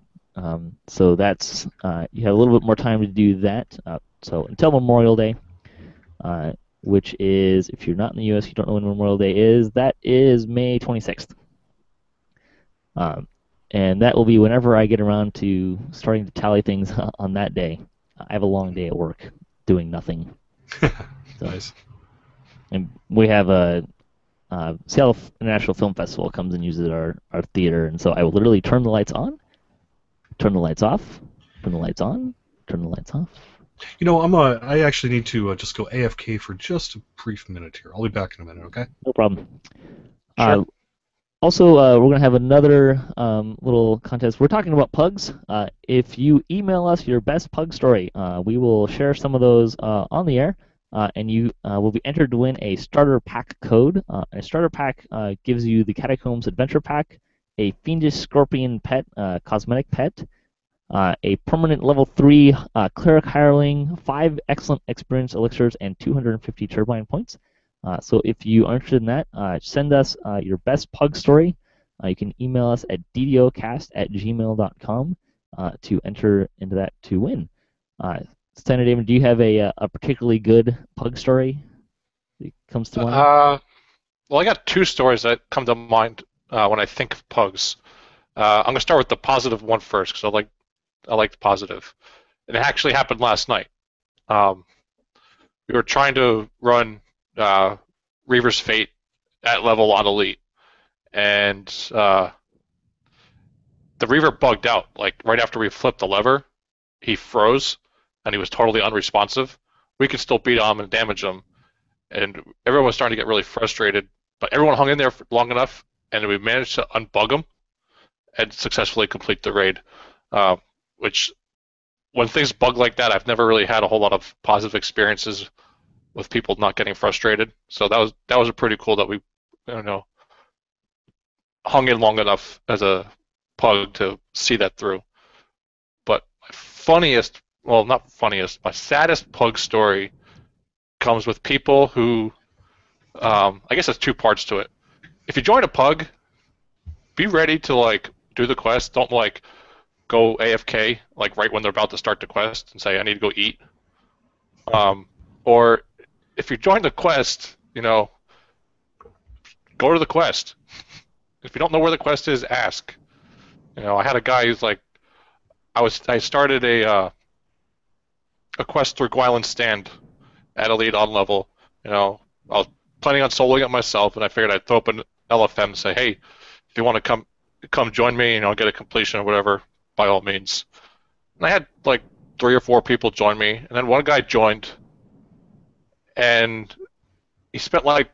So that's you have a little bit more time to do that. So until Memorial Day, which is, if you're not in the U.S., you don't know when Memorial Day is. That is May 26th. And that will be whenever I get around to starting to tally things on that day. I have a long day at work doing nothing. Nice. And we have a Seattle International Film Festival comes and uses our theater, and so I will literally turn the lights on, turn the lights off, turn the lights on, turn the lights off, I actually need to just go AFK for just a brief minute here. I'll be back in a minute, okay? No problem. Sure. Also, we're going to have another little contest. We're talking about pugs. If you email us your best pug story, we will share some of those on the air, and you will be entered to win a starter pack code. A starter pack gives you the Catacombs Adventure Pack, a Fiendish Scorpion pet, cosmetic pet, a permanent level 3 Cleric Hireling, 5 excellent experience elixirs, and 250 turbine points. So if you are interested in that, send us your best pug story. You can email us at ddocast@gmail.com to enter into that to win. Steiner-Davion, do you have a particularly good pug story that comes to mind? Well, I got two stories that come to mind when I think of pugs. I'm going to start with the positive one first because I like the positive. And it actually happened last night. We were trying to run Reaver's Fate at level on Elite, and the Reaver bugged out. Like right after we flipped the lever, he froze, and he was totally unresponsive. We could still beat him and damage him, and everyone was starting to get really frustrated. But everyone hung in there for long enough, and we managed to unbug him and successfully complete the raid. Which, when things bug like that, I've never really had a whole lot of positive experiences with people not getting frustrated. So that was a pretty cool that we, hung in long enough as a pug to see that through. But my funniest, well, not funniest, my saddest pug story comes with people who, I guess there's two parts to it. If you join a pug, be ready to do the quest. Don't go AFK right when they're about to start the quest and say I need to go eat. Or if you join the quest, go to the quest. If you don't know where the quest is, ask. I had a guy who's I started a quest through Gwyland's Stand at Elite on level. I was planning on soloing it myself, and I figured I'd throw up an LFM and say, hey, if you want to come join me, get a completion or whatever, by all means. And I had 3 or 4 people join me, and then one guy joined, and he spent I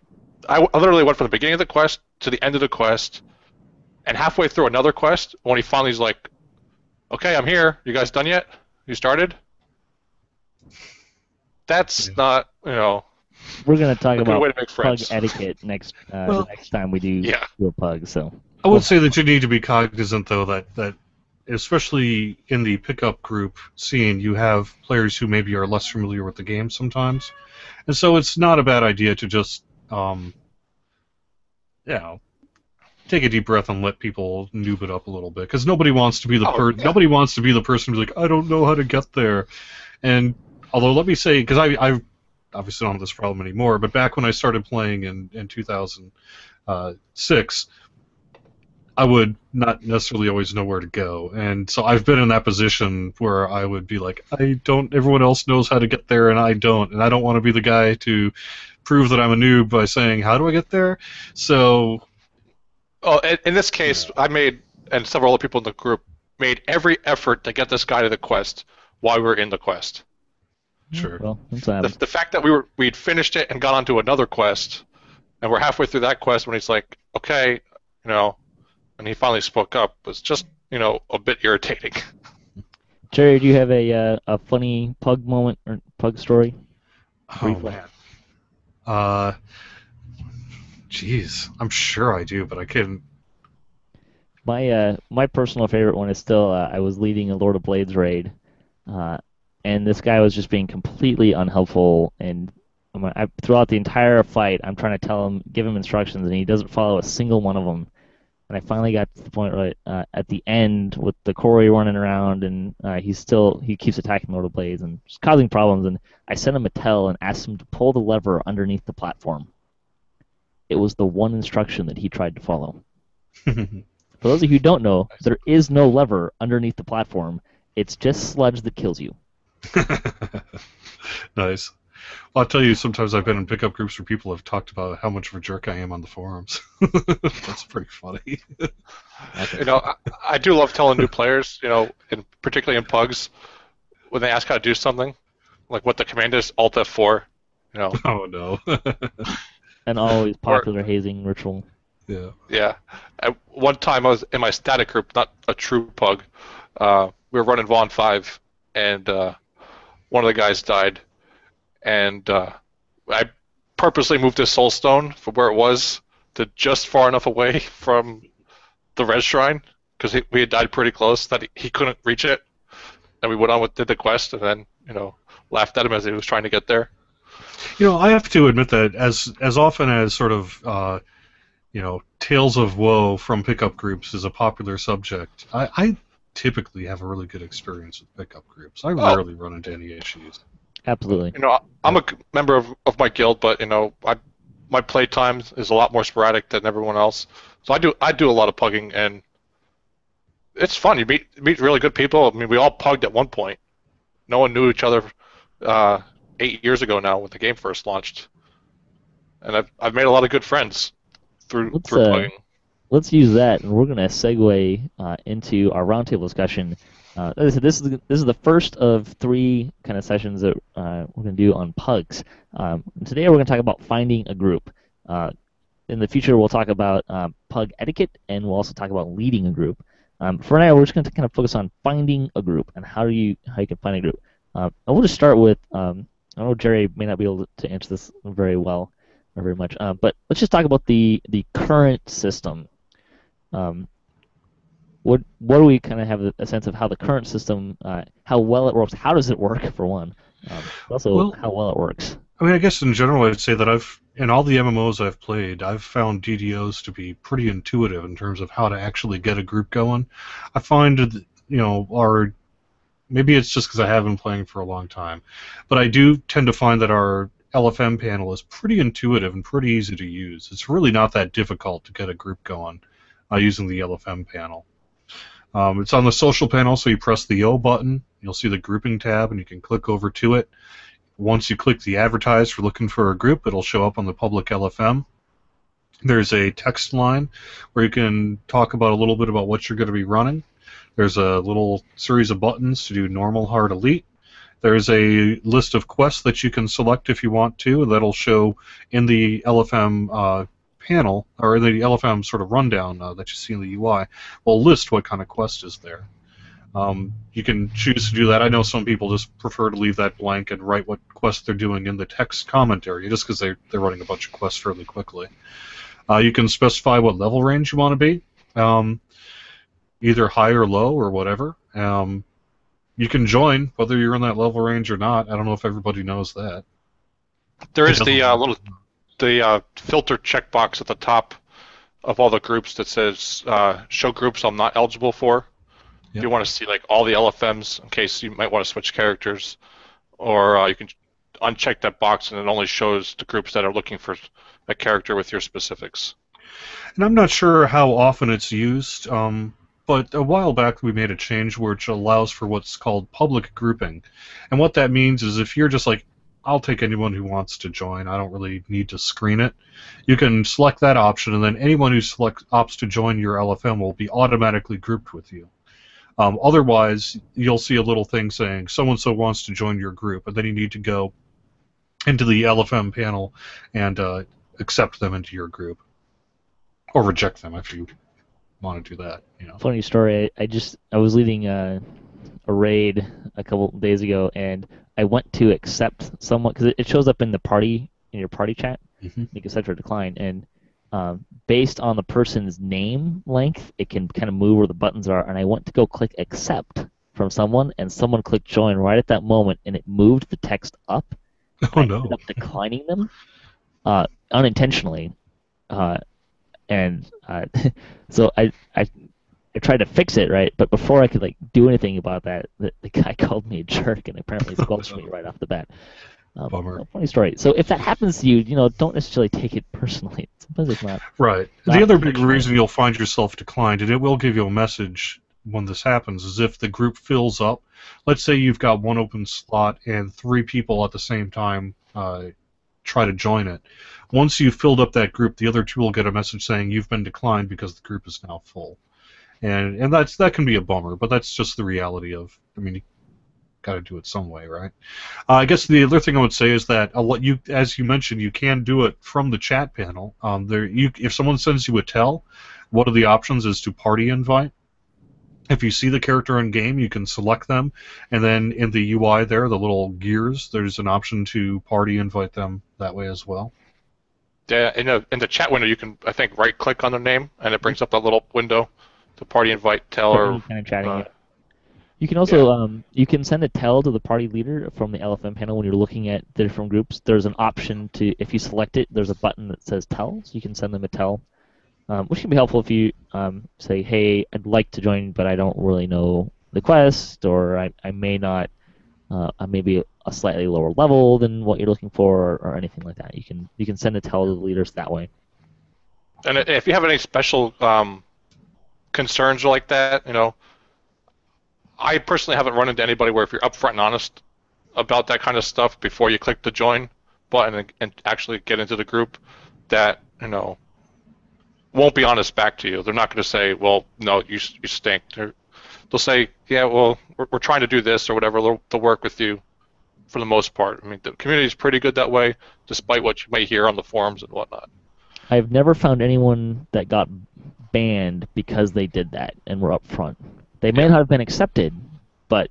literally went from the beginning of the quest to the end of the quest, and halfway through another quest, when he finally is like, okay, I'm here, you guys done yet? You started? That's not, We're going to talk about way to make pug friends. etiquette the next time we do a pug. So I would say that you need to be cognizant, though, that especially in the pickup group scene, you have players who maybe are less familiar with the game sometimes. And so it's not a bad idea to just, take a deep breath and let people noob it up a little bit, because nobody wants to be the nobody wants to be the person who's like, I don't know how to get there. And although let me say, because I obviously don't have this problem anymore, but back when I started playing in 2006. I would not necessarily always know where to go, and so I've been in that position where I would be like, everyone else knows how to get there, and I don't want to be the guy to prove that I'm a noob by saying, how do I get there? So... Oh, in this case, I made, and several other people in the group, made every effort to get this guy to the quest while we were in the quest. Sure. Well, the fact that we'd finished it and gone on to another quest, and we're halfway through that quest when he's like, okay, and he finally spoke up, was just, a bit irritating. Jerry, do you have a funny pug moment or pug story? Briefly. Man. Jeez, I'm sure I do, but I couldn't. My personal favorite one is still I was leading a Lord of Blades raid, and this guy was just being completely unhelpful, and throughout the entire fight, I'm trying to give him instructions, and he doesn't follow a single one of them. And I finally got to the point where at the end with the Corey running around, and he keeps attacking Lord of Blades and just causing problems. And I sent him a tell and asked him to pull the lever underneath the platform. It was the one instruction that he tried to follow. For those of you who don't know, there is no lever underneath the platform. It's just sludge that kills you. Nice. Well, I'll tell you, sometimes I've been in pickup groups where people have talked about how much of a jerk I am on the forums. That's pretty funny. I do love telling new players, particularly in pugs, when they ask how to do something, like what the command is, Alt F4, you know. Oh no. An always Or popular hazing ritual. Yeah. yeah, at one time I was in my static group, not a true pug. We were running Vaughn 5, and one of the guys died, and I purposely moved his soul stone from where it was to just far enough away from the red shrine because we had died pretty close that he couldn't reach it, and we went on with did the quest, and then laughed at him as he was trying to get there. I have to admit that as often as sort of tales of woe from pickup groups is a popular subject, I typically have a really good experience with pickup groups. I rarely run into any issues. Absolutely. I'm a member of my guild, but my play time is a lot more sporadic than everyone else. So I do a lot of pugging, and it's fun. You meet really good people. I mean, we all pugged at one point. No one knew each other 8 years ago now when the game first launched, and I've made a lot of good friends through pugging. Let's use that, and we're going to segue into our roundtable discussion. This is the first of 3 kind of sessions that we're going to do on pugs. Today we're going to talk about finding a group. In the future we'll talk about pug etiquette, and we'll also talk about leading a group. For now, we're just going to kind of focus on finding a group and how you can find a group. And we'll just start with I know Jerry may not be able to answer this very well or very much, but let's just talk about the current system. What do we kind of have a sense of how the current system, how well it works? How does it work, for one? Also, how well it works. I mean, I guess in general, I'd say that in all the MMOs I've played, I've found DDOs to be pretty intuitive in terms of how to actually get a group going. I find, maybe it's just because I have been playing for a long time, but I do tend to find that our LFM panel is pretty intuitive and pretty easy to use. It's really not that difficult to get a group going using the LFM panel. It's on the social panel, so you press the O button, you'll see the grouping tab, and you can click over to it. Once you click the advertise for looking for a group, it'll show up on the public LFM. There's a text line where you can talk about a little bit about what you're going to be running. There's a little series of buttons to do normal, hard, elite. There's a list of quests that you can select if you want to, and that'll show in the LFM panel, or in the LFM sort of rundown that you see in the UI, will list what kind of quest is there. You can choose to do that. I know some people just prefer to leave that blank and write what quest they're doing in the text commentary, just because they're running a bunch of quests fairly quickly. You can specify what level range you want to be, either high or low or whatever. You can join whether you're in that level range or not. I don't know if everybody knows that. There is the filter checkbox at the top of all the groups that says show groups I'm not eligible for. If you want to see like all the LFMs in case you might want to switch characters, or you can uncheck that box and it only shows the groups that are looking for a character with your specifics. And I'm not sure how often it's used, but a while back we made a change which allows for what's called public grouping. And what that means is if you're just like, I'll take anyone who wants to join, I don't really need to screen it, you can select that option, and then anyone who opts to join your LFM will be automatically grouped with you. Otherwise, you'll see a little thing saying so-and-so wants to join your group, and then you need to go into the LFM panel and accept them into your group, or reject them if you want to do that. Funny story. I was leading a raid a couple days ago, and I went to accept someone because it shows up in your party chat. Mm-hmm. You can set for decline, and based on the person's name length, it can kind of move where the buttons are. And I went to go click accept from someone, and someone clicked join right at that moment, and it moved the text up. Oh I no! ended up declining them unintentionally, and so I tried to fix it, right? But before I could do anything about that, the guy called me a jerk and apparently squelched me right off the bat. Bummer. Funny story. So if that happens to you, don't necessarily take it personally. Sometimes it's not. Right. The other big reason you'll find yourself declined, and it will give you a message when this happens, is if the group fills up. Let's say you've got one open slot and 3 people at the same time try to join it. Once you've filled up that group, the other 2 will get a message saying you've been declined because the group is now full. And that can be a bummer, but that's just the reality of, got to do it some way, right? I guess the other thing I would say is that as you mentioned, you can do it from the chat panel. If someone sends you a tell, one of the options is to party invite. If you see the character in game, you can select them, and then in the UI there, the little gears, there's an option to party invite them that way as well. Yeah, in the chat window, you can, I think, right-click on their name, and it brings up that little window to party invite, tell, or... kind of chatting. You can also you can send a tell to the party leader from the LFM panel when you're looking at the different groups. There's an option to, if you select it, there's a button that says tell, so you can send them a tell, which can be helpful if you say, hey, I'd like to join, but I don't really know the quest, or I may not, I may be a slightly lower level than what you're looking for, or anything like that. You can send a tell to the leaders that way. And if you have any special concerns like that, I personally haven't run into anybody where if you're upfront and honest about that kind of stuff before you click the join button and actually get into the group, that won't be honest back to you. They're not going to say, well, no, you stink. They'll say, yeah, well, we're trying to do this or whatever. They'll work with you for the most part. I mean, the community is pretty good that way, despite what you may hear on the forums and whatnot. I've never found anyone that got banned because they did that and were upfront. They may not have been accepted, but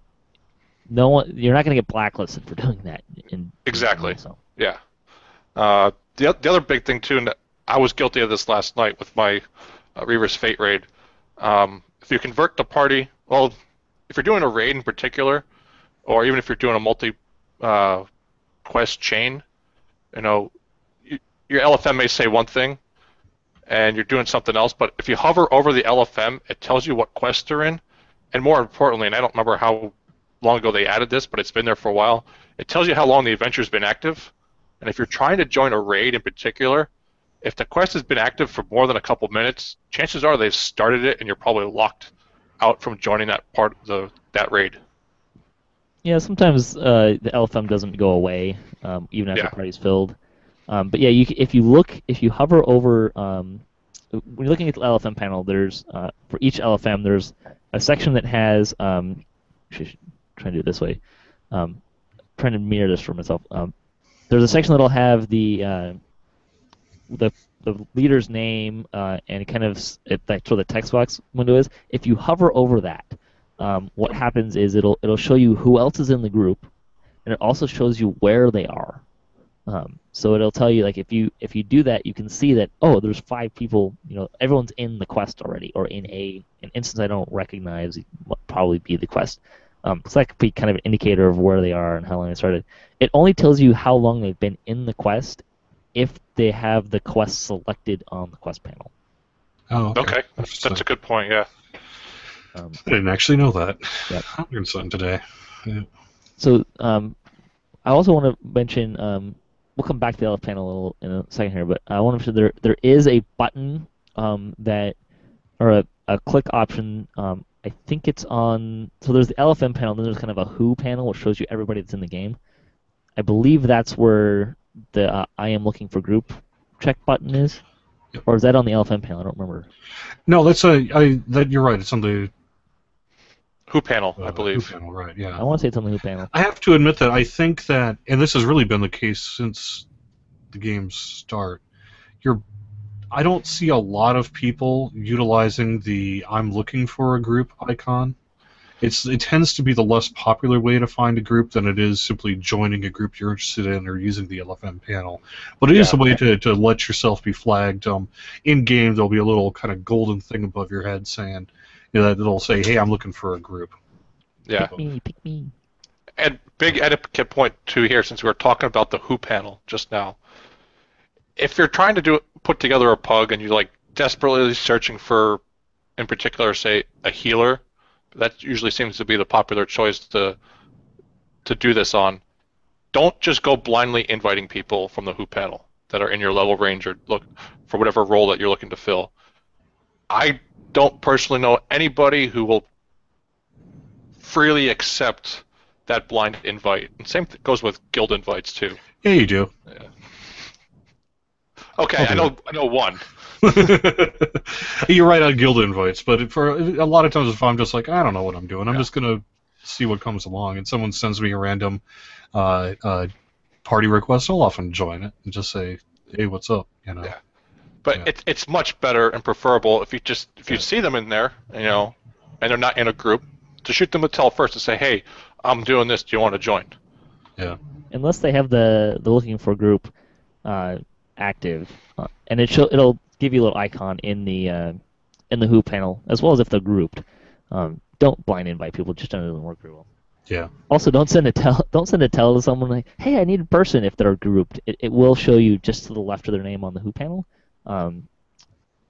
you're not going to get blacklisted for doing that. Exactly. Yeah. The other big thing too, and I was guilty of this last night with my Reaver's Fate raid. If you convert the party, well, if you're doing a raid in particular, or even if you're doing a multi-quest chain, your LFM may say one thing, and you're doing something else. But if you hover over the LFM, it tells you what quests they're in, and more importantly, and I don't remember how long ago they added this, but it's been there for a while. It tells you how long the adventure's been active, and if you're trying to join a raid in particular, if the quest has been active for more than a couple minutes, chances are they've started it, and you're probably locked out from joining that part of that raid. Yeah, sometimes the LFM doesn't go away even after the party's filled. But yeah, if you hover over, when you're looking at the LFM panel, there's for each LFM there's a section that has. Trying to do it this way, trying to mirror this for myself. There's a section that'll have the leader's name and kind of that's where the text box window is. If you hover over that, what happens is it'll show you who else is in the group, and it also shows you where they are. So it'll tell you, like, if you do that, you can see that, oh, there's 5 people, everyone's in the quest already, or in an instance I don't recognize would probably be the quest. So that could be kind of an indicator of where they are and how long they started. It only tells you how long they've been in the quest if they have the quest selected on the quest panel. Oh, okay. That's a good point, yeah. I didn't actually know that. Yep. I learned something today. Yeah. So I also want to mention, we'll come back to the LF panel a little in a second here, but I want to mention there is a button or a click option. I think it's on. So there's the LFM panel, then there's kind of a Who panel, which shows you everybody that's in the game. I believe that's where the I am looking for group check button is, or is that on the LFM panel? I don't remember. No, that's you're right. It's on the Who panel, I believe. Who panel, right? Yeah. I want to say it's on the Who panel. I have to admit that I think that, and this has really been the case since the game's start. I don't see a lot of people utilizing the "I'm looking for a group" icon. It tends to be the less popular way to find a group than it is simply joining a group you're interested in or using the LFM panel. But it is a way to let yourself be flagged. In game, there'll be a little kind of golden thing above your head saying, that it'll say, "Hey, I'm looking for a group." Yeah. Pick me. And big etiquette point too here, since we were talking about the Who panel just now. If you're trying to put together a pug and you're desperately searching for, in particular, say a healer, that usually seems to be the popular choice to do this on. Don't just go blindly inviting people from the Who panel that are in your level range or look for whatever role that you're looking to fill. I don't personally know anybody who will freely accept that blind invite. And same goes with guild invites too. Yeah, you do. Yeah. Okay, I know one. You're right on guild invites, but for a lot of times, if I'm just like, I don't know what I'm doing, I'm just gonna see what comes along. And someone sends me a random party request, I'll often join it and just say, "Hey, what's up?" You know. Yeah. But Yeah. it's much better and preferable if you see them in there, and they're not in a group, to shoot them a tell first and say, "Hey, I'm doing this. Do you want to join?" Yeah. Unless they have the looking for group active, and it'll give you a little icon in the Who panel, as well as if they're grouped. Don't blind invite people; just doesn't work very well. Yeah. Also, don't send a tell to someone like, "Hey, I need a person." If they're grouped, it will show you just to the left of their name on the Who panel.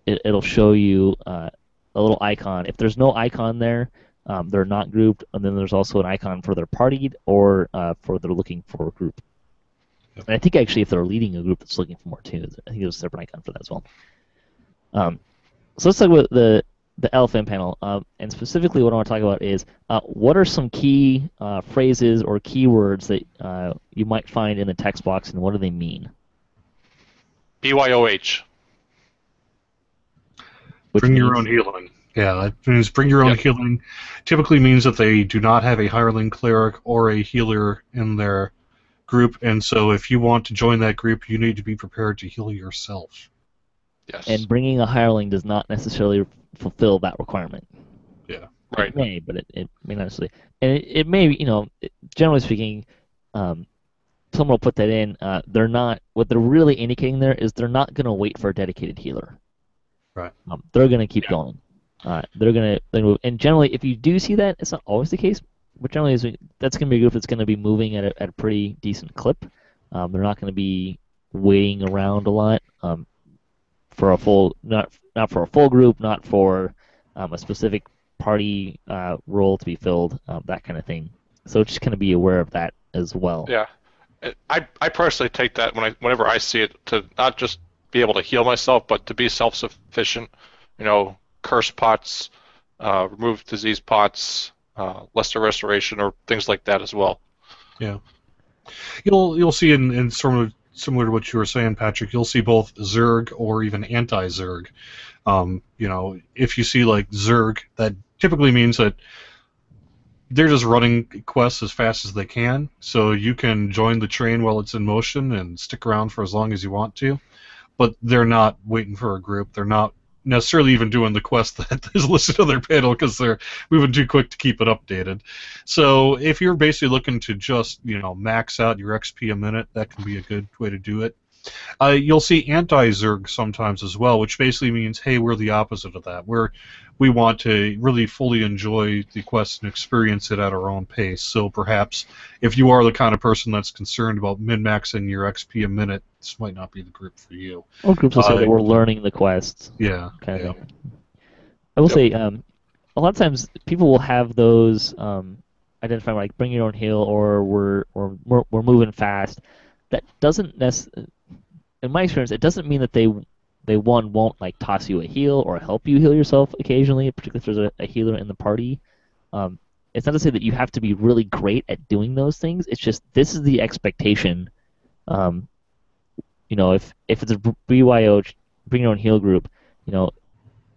It'll show you a little icon. If there's no icon there, they're not grouped, and then there's also an icon for their partied or for they're looking for a group. Yep. And I think actually if they're leading a group that's looking for more too, I think there's a separate icon for that as well. So let's talk about the LFM panel, and specifically what I want to talk about is what are some key phrases or keywords that you might find in the text box, and what do they mean? BYOH. Bring your own healing. Yeah, that means bring your own healing. Typically means that they do not have a hireling cleric or a healer in their group, and so if you want to join that group, you need to be prepared to heal yourself. Yes. And bringing a hireling does not necessarily fulfill that requirement. Yeah. Right. It may, but it may not necessarily. And it may, generally speaking, someone will put that in. They're not. What they're really indicating there is they're not going to wait for a dedicated healer. Right. They're going to keep going. They're going to move. And generally, if you do see that, it's not always the case. But generally, that's going to be a group that's going to be moving at a pretty decent clip. They're not going to be waiting around a lot for a full, not for a full group, not for a specific party role to be filled, that kind of thing. So just kind of be aware of that as well. Yeah. I personally take that whenever I see it to not just be able to heal myself, but to be self-sufficient. Curse pots, remove disease pots, lesser restoration, or things like that as well. Yeah. You'll see in sort of similar to what you were saying, Patrick. You'll see both Zerg or even anti-Zerg. If you see like Zerg, that typically means that they're just running quests as fast as they can, so you can join the train while it's in motion and stick around for as long as you want to. But they're not waiting for a group. They're not necessarily even doing the quest that is listed on their panel because they're moving too quick to keep it updated. So if you're basically looking to just max out your XP a minute, that can be a good way to do it. You'll see anti-Zerg sometimes as well, which basically means, hey, we're the opposite of that. We want to really fully enjoy the quest and experience it at our own pace. So perhaps if you are the kind of person that's concerned about min-maxing your XP a minute, this might not be the group for you. Or groups will say that we're learning the quests. Yeah. Kind of thing. I will say, a lot of times people will have those identified like bring your own heal or we're moving fast. That doesn't necessarily, in my experience, it doesn't mean that they won't like toss you a heal or help you heal yourself occasionally, particularly if there's a healer in the party. It's not to say that you have to be really great at doing those things. It's just this is the expectation. If it's a BYO, bring your own heal group,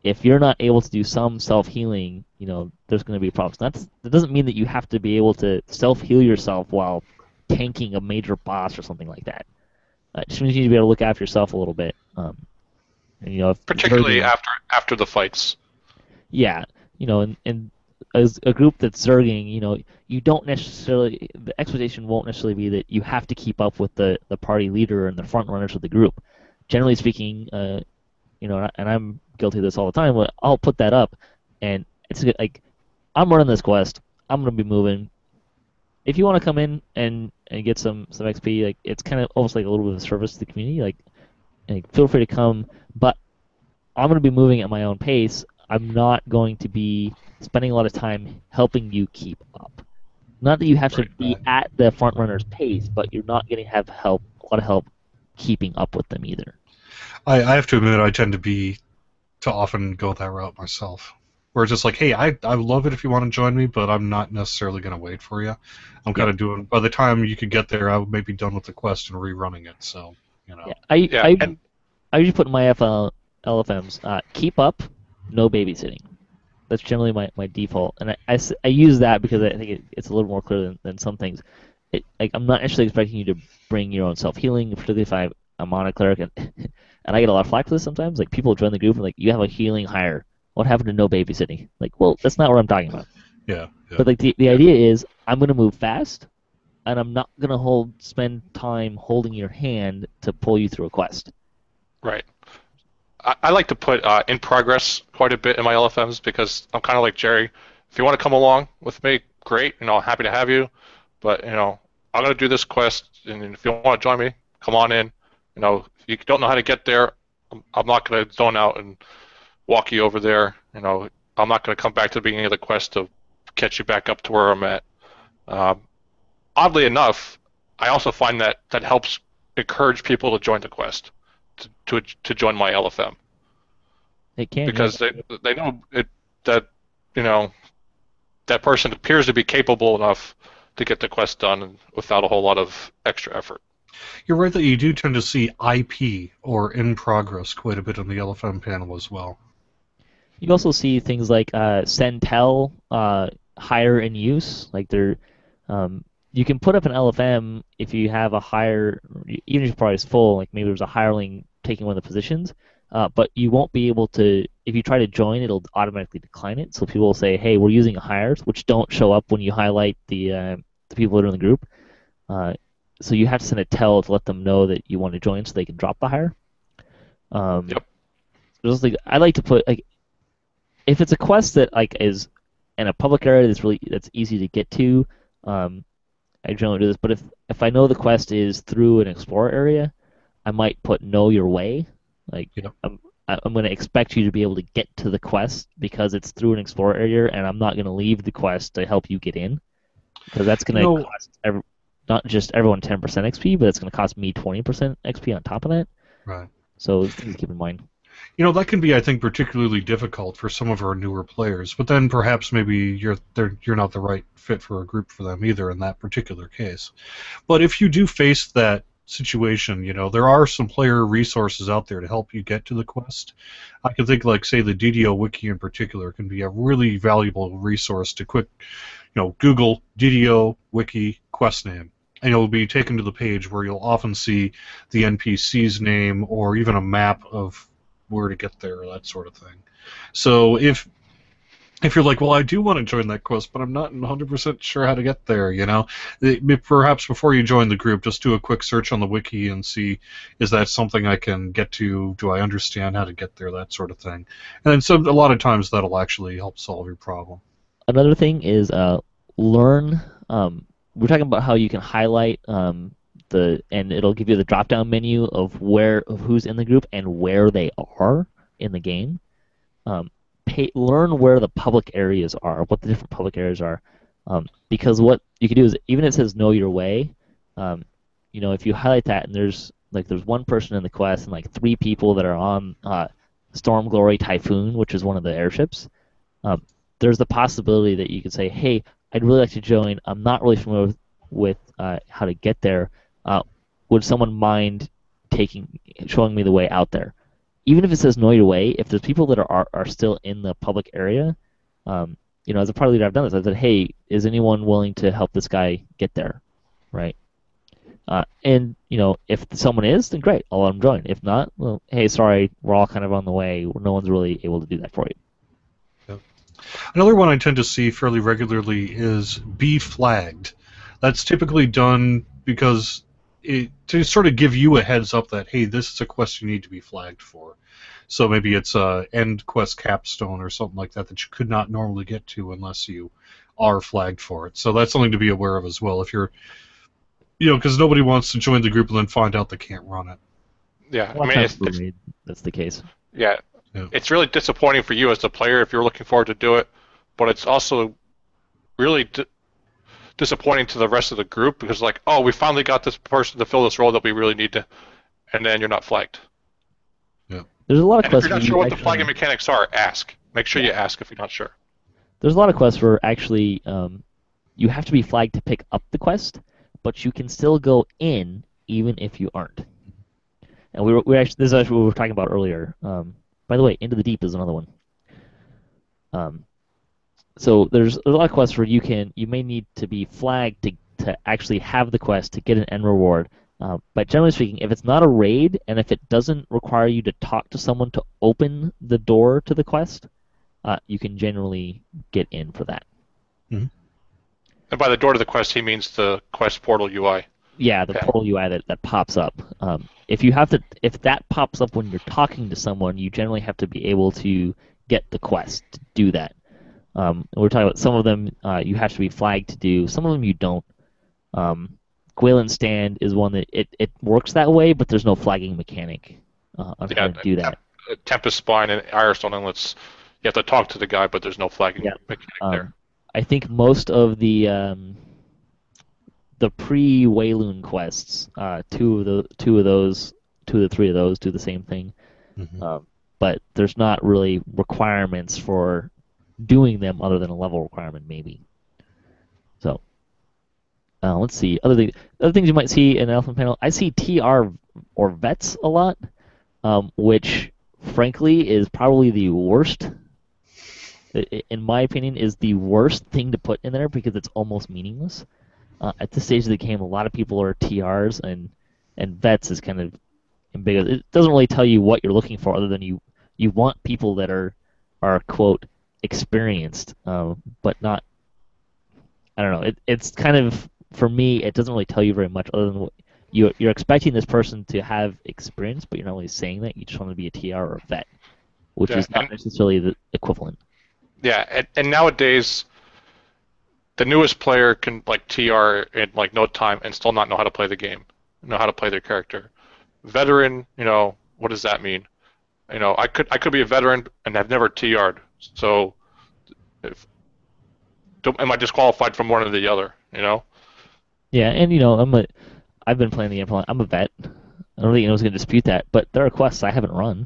if you're not able to do some self-healing, there's going to be problems. That doesn't mean that you have to be able to self-heal yourself while tanking a major boss or something like that. It just means you need to be able to look after yourself a little bit. Particularly after the fights. Yeah, and as a group that's zerging, you don't necessarily, the expectation won't necessarily be that you have to keep up with the party leader and the front runners of the group. Generally speaking, and I'm guilty of this all the time, but I'll put that up, and it's like, I'm running this quest, I'm going to be moving. If you want to come in and get some XP, like it's kind of almost like a little bit of a service to the community, like feel free to come, but I'm going to be moving at my own pace. I'm not going to be spending a lot of time helping you keep up. Not that you have to be at the front runner's pace, but you're not going to have a lot of help keeping up with them either. I have to admit I tend to often go that route myself. Where it's just like, hey, I love it if you want to join me, but I'm not necessarily going to wait for you. I'm kind of doing, by the time you could get there, I may be done with the quest and rerunning it, so, Yeah, I usually put in my LFMs, keep up, no babysitting. That's generally my default, and I use that because I think it's a little more clear than some things. Like I'm not actually expecting you to bring your own self healing, particularly if I'm on a cleric, and and I get a lot of flack for this sometimes. Like people join the group and like you have a healing hire. What happened to no babysitting? Like, well, that's not what I'm talking about. Yeah. But like the idea is I'm gonna move fast, and I'm not gonna spend time holding your hand to pull you through a quest. Right. I like to put in progress quite a bit in my LFMs because I'm kind of like Jerry. If you want to come along with me, great. Happy to have you. But I'm gonna do this quest, and if you want to join me, come on in. If you don't know how to get there, I'm not gonna zone out and walk you over there. I'm not gonna come back to the beginning of the quest to catch you back up to where I'm at. Oddly enough, I also find that helps encourage people to join the quest, to join my LFM. It can Because they know that that person appears to be capable enough to get the quest done without a whole lot of extra effort. You're right that you do tend to see IP or in progress quite a bit on the LFM panel as well. You also see things like send tell, hire in use. Like you can put up an LFM if you have a hire, even if your party is full. Like maybe there's a hireling taking one of the positions, but you won't be able to. If you try to join, it'll automatically decline it. So people will say, "Hey, we're using hires," which don't show up when you highlight the people that are in the group. So you have to send a tell to let them know that you want to join, so they can drop the hire. Yep. I like to put like if it's a quest that like is in a public area that's easy to get to. I generally do this, but if I know the quest is through an explorer area, I might put know your way. Like I'm going to expect you to be able to get to the quest because it's through an explorer area, and I'm not going to leave the quest to help you get in, because that's going to cost not just everyone 10% XP, but it's going to cost me 20% XP on top of that. Right. So things to keep in mind. That can be, I think, particularly difficult for some of our newer players. But then perhaps maybe you're not the right fit for a group for them either in that particular case. But if you do face that situation, there are some player resources out there to help you get to the quest. I can think, like, say, the DDO wiki in particular can be a really valuable resource to quick, Google DDO wiki quest name. And you'll be taken to the page where you'll often see the NPC's name or even a map of where to get there, that sort of thing. So if you're like, well, I do want to join that quest, but I'm not 100% sure how to get there, perhaps before you join the group, just do a quick search on the wiki and see, is that something I can get to? Do I understand how to get there? That sort of thing. And then a lot of times that'll actually help solve your problem. Another thing is learn. We're talking about how you can highlight and it'll give you the drop-down menu of who's in the group and where they are in the game. Learn where the public areas are, what the different public areas are, because what you can do is, even if it says know your way, if you highlight that and there's one person in the quest and like 3 people that are on Storm Glory Typhoon, which is one of the airships, there's the possibility that you could say, hey, I'd really like to join. I'm not really familiar with how to get there. Would someone mind showing me the way out there? Even if it says know your way, if there's people that are still in the public area, as a party leader, I've done this. I said, hey, is anyone willing to help this guy get there, right? And if someone is, then great, I'll let them join. If not, well, hey, sorry, we're all kind of on the way. No one's really able to do that for you. Another one I tend to see fairly regularly is be flagged. That's typically done because to sort of give you a heads up that, hey, this is a quest you need to be flagged for. So maybe it's a end quest capstone or something like that you could not normally get to unless you are flagged for it. So that's something to be aware of as well. If you're, because nobody wants to join the group and then find out they can't run it. Yeah, that's the case. Yeah. It's really disappointing for you as the player if you're looking forward to do it, but it's also really disappointing to the rest of the group because, like, oh, we finally got this person to fill this role that we really need to, and then you're not flagged. Yeah. There's a lot of and quests. If you're not sure what the flagging mechanics are, ask. Make sure you ask if you're not sure. There's a lot of quests where actually you have to be flagged to pick up the quest, but you can still go in even if you aren't. And this is actually what we were talking about earlier. By the way, Into the Deep is another one. So there's a lot of quests where you may need to be flagged to actually have the quest to get an end reward. But generally speaking, if it's not a raid and if it doesn't require you to talk to someone to open the door to the quest, you can generally get in for that. Mm-hmm. And by the door to the quest, he means the quest portal UI. Yeah, the portal UI that pops up. If that pops up when you're talking to someone, you generally have to be able to get the quest to do that. We're talking about some of them you have to be flagged to do. Some of them you don't. Gwaylen Stand is one that it works that way, but there's no flagging mechanic on how to do that. Tempest Spine and Irestone Inlets, you have to talk to the guy, but there's no flagging mechanic there. I think most of the pre-Wayloon quests, two of the three of those do the same thing, but there's not really requirements for doing them other than a level requirement, maybe. So, let's see. Other things you might see in the Elephant Panel, I see TR or vets a lot, which, frankly, is probably the worst. In my opinion, is the worst thing to put in there because it's almost meaningless. At this stage of the game, a lot of people are TRs, and vets is kind of ambiguous. It doesn't really tell you what you're looking for, other than you want people that are quote experienced, but not. I don't know. It's kind of, for me, it doesn't really tell you very much, other than what you're expecting this person to have experience, but you're not really saying that. You just want to be a TR or a vet, which is not necessarily the equivalent. Yeah, and nowadays, the newest player can TR in no time and still not know how to play the game, know how to play their character. Veteran, what does that mean? I could be a veteran and have never TR'd, so am I disqualified from one or the other? Yeah, and I've been playing the game for long. I'm a vet. I don't think anyone's going to dispute that, but there are quests I haven't run.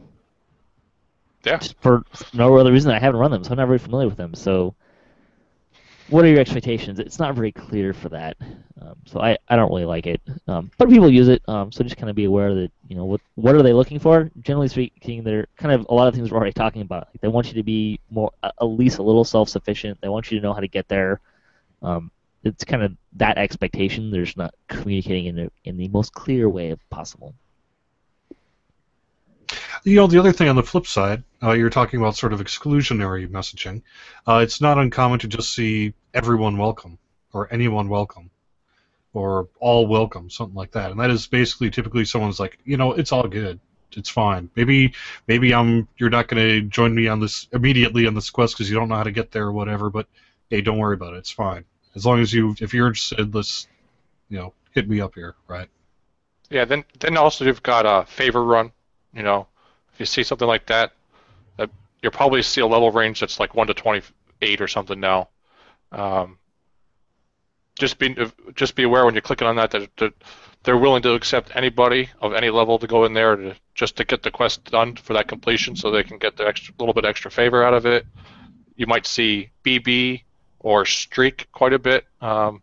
Yeah. For no other reason I haven't run them, so I'm not very familiar with them. So, what are your expectations? It's not very clear for that, so I don't really like it. But people use it, so just kind of be aware that what are they looking for? Generally speaking, they're kind of a lot of things we're already talking about. They want you to be more, at least a little self-sufficient. They want you to know how to get there. It's kind of that expectation. They're just not communicating in the most clear way possible. The other thing on the flip side, you're talking about sort of exclusionary messaging. It's not uncommon to just see everyone welcome, or anyone welcome, or all welcome, something like that. And that is basically typically someone's like, it's all good, it's fine. Maybe you're not going to join me on this immediately on this quest because you don't know how to get there or whatever. But hey, don't worry about it. It's fine. As long as if you're interested, let's hit me up here, right? Yeah. Then also you've got a favor run. If you see something like that, you'll probably see a level range that's 1 to 28 or something now. Just be aware when you're clicking on that they're willing to accept anybody of any level to go in there just to get the quest done for that completion, so they can get the little bit extra favor out of it. You might see BB or Streak quite a bit on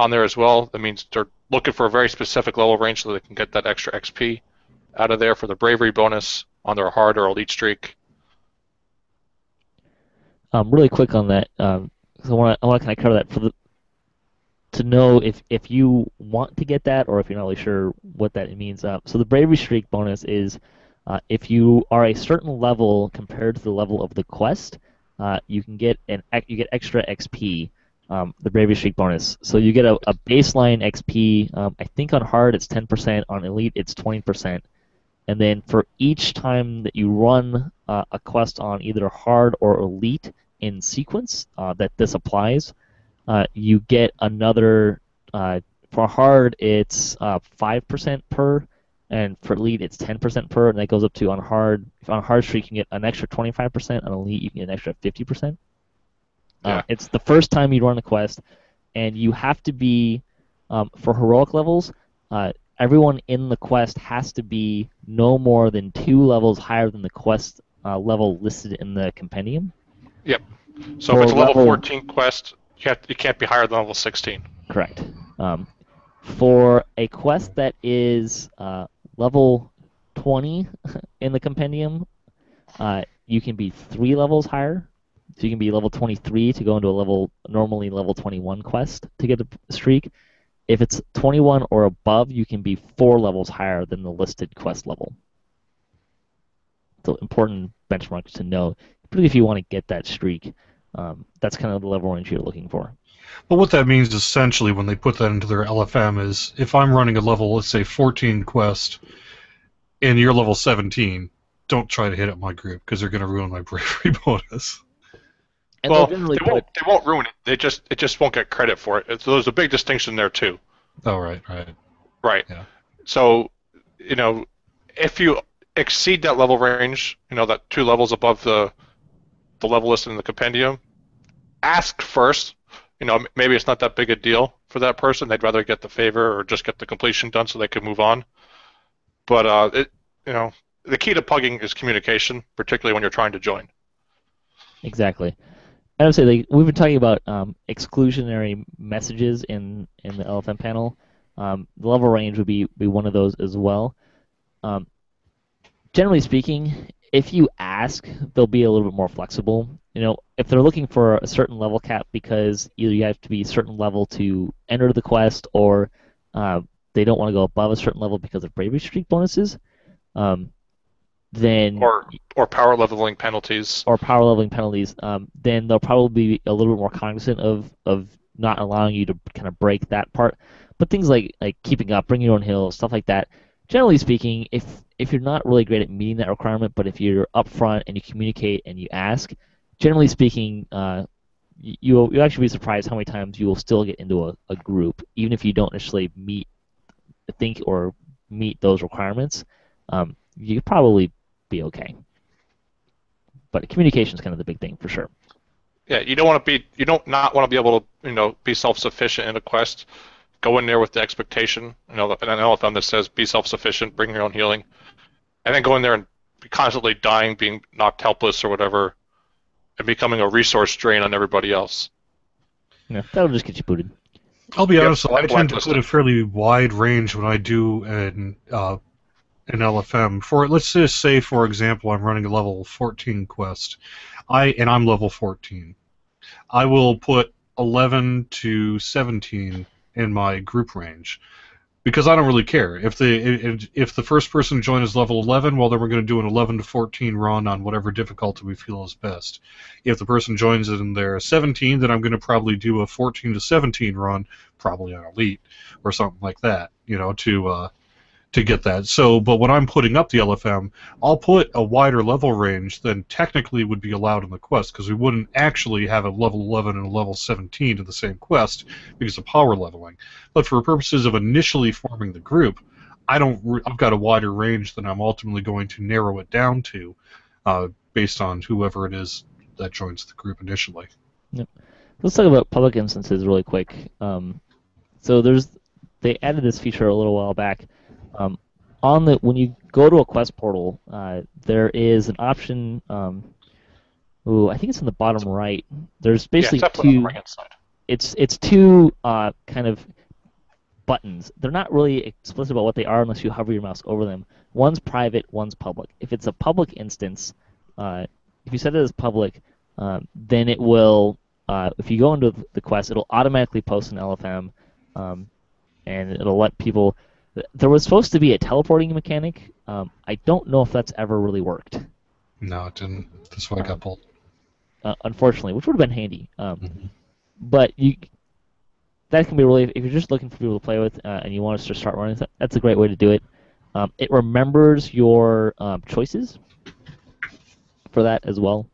there as well. That means they're looking for a very specific level range so they can get that extra XP out of there for the bravery bonus on their hard or elite streak. Really quick on that, so I want to kind of cover that to know if you want to get that or if you're not really sure what that means. So the bravery streak bonus is if you are a certain level compared to the level of the quest, you get extra XP. The bravery streak bonus. So you get a baseline XP. I think on hard it's 10%. On elite it's 20%. And then for each time that you run a quest on either hard or elite in sequence that this applies, you get another. For hard, it's 5% per, and for elite, it's 10% per, and that goes up to on hard. If on hard streak, you can get an extra 25%. On elite, you can get an extra 50%. Yeah. It's the first time you run a quest, and you have to be for heroic levels. Everyone in the quest has to be no more than 2 levels higher than the quest level listed in the compendium. Yep. So if it's a level 14 quest, you can't be higher than level 16. Correct. For a quest that is level 20 in the compendium, you can be 3 levels higher So you can be level 23 to go into a normally level 21 quest to get a streak. If it's 21 or above, you can be 4 levels higher than the listed quest level. So important benchmarks to know, particularly if you want to get that streak. That's kind of the level range you're looking for. But what that means essentially when they put that into their LFM is if I'm running a level, let's say 14 quest, and you're level 17, don't try to hit up my group because they're going to ruin my bravery bonus. And well, they won't ruin it. It just won't get credit for it. So there's a big distinction there too. Oh, right. Right. Yeah. So, if you exceed that level range, that 2 levels above the level listed in the compendium, ask first. Maybe it's not that big a deal for that person. They'd rather get the favor or just get the completion done so they can move on. But the key to pugging is communication, particularly when you're trying to join. Exactly. I would say we've been talking about exclusionary messages in the LFM panel. The level range would be one of those as well. Generally speaking, if you ask, they'll be a little bit more flexible. If they're looking for a certain level cap because either you have to be a certain level to enter the quest or they don't want to go above a certain level because of bravery streak bonuses, then or power leveling penalties. Then they'll probably be a little bit more cognizant of not allowing you to kind of break that part. But things like keeping up, bring your own heal, stuff like that. Generally speaking, if you're not really great at meeting that requirement, but if you're upfront and you communicate and you ask, generally speaking, you'll actually be surprised how many times you will still get into a group, even if you don't initially meet those requirements. You could probably be okay. But communication is kind of the big thing for sure. Yeah, you don't not want to be able to be self-sufficient in a quest. Go in there with the expectation, an LFM that says be self-sufficient, bring your own healing, and then go in there and be constantly dying, being knocked helpless or whatever, and becoming a resource drain on everybody else. Yeah, that'll just get you booted. I'll be honest, I tend to put a fairly wide range when I do an LFM. Let's just say, for example, I'm running a level 14 quest, and I'm level 14. I will put 11 to 17 in my group range because I don't really care if the first person joined is level 11. Well, then we're going to do an 11 to 14 run on whatever difficulty we feel is best. If the person joins it and they're 17, then I'm going to probably do a 14 to 17 run, probably on elite or something like that, to get that. So, but when I'm putting up the LFM, I'll put a wider level range than technically would be allowed in the quest, because we wouldn't actually have a level 11 and a level 17 in the same quest because of power leveling. But for purposes of initially forming the group, I've got a wider range than I'm ultimately going to narrow it down to, based on whoever it is that joins the group initially. Yep. Let's talk about public instances really quick. So they added this feature a little while back. When you go to a quest portal, there is an option. I think it's in the bottom right. There's basically two. On the right-hand side. It's two kind of buttons. They're not really explicit about what they are unless you hover your mouse over them. One's private, one's public. If it's a public instance, if you set it as public, then it will. If you go into the quest, it'll automatically post an LFM, and it'll let people. There was supposed to be a teleporting mechanic. I don't know if that's ever really worked. No, it didn't. That's why I got pulled. Unfortunately, which would have been handy. But that can be really, if you're just looking for people to play with and you want us to start running, that's a great way to do it. It remembers your choices for that as well.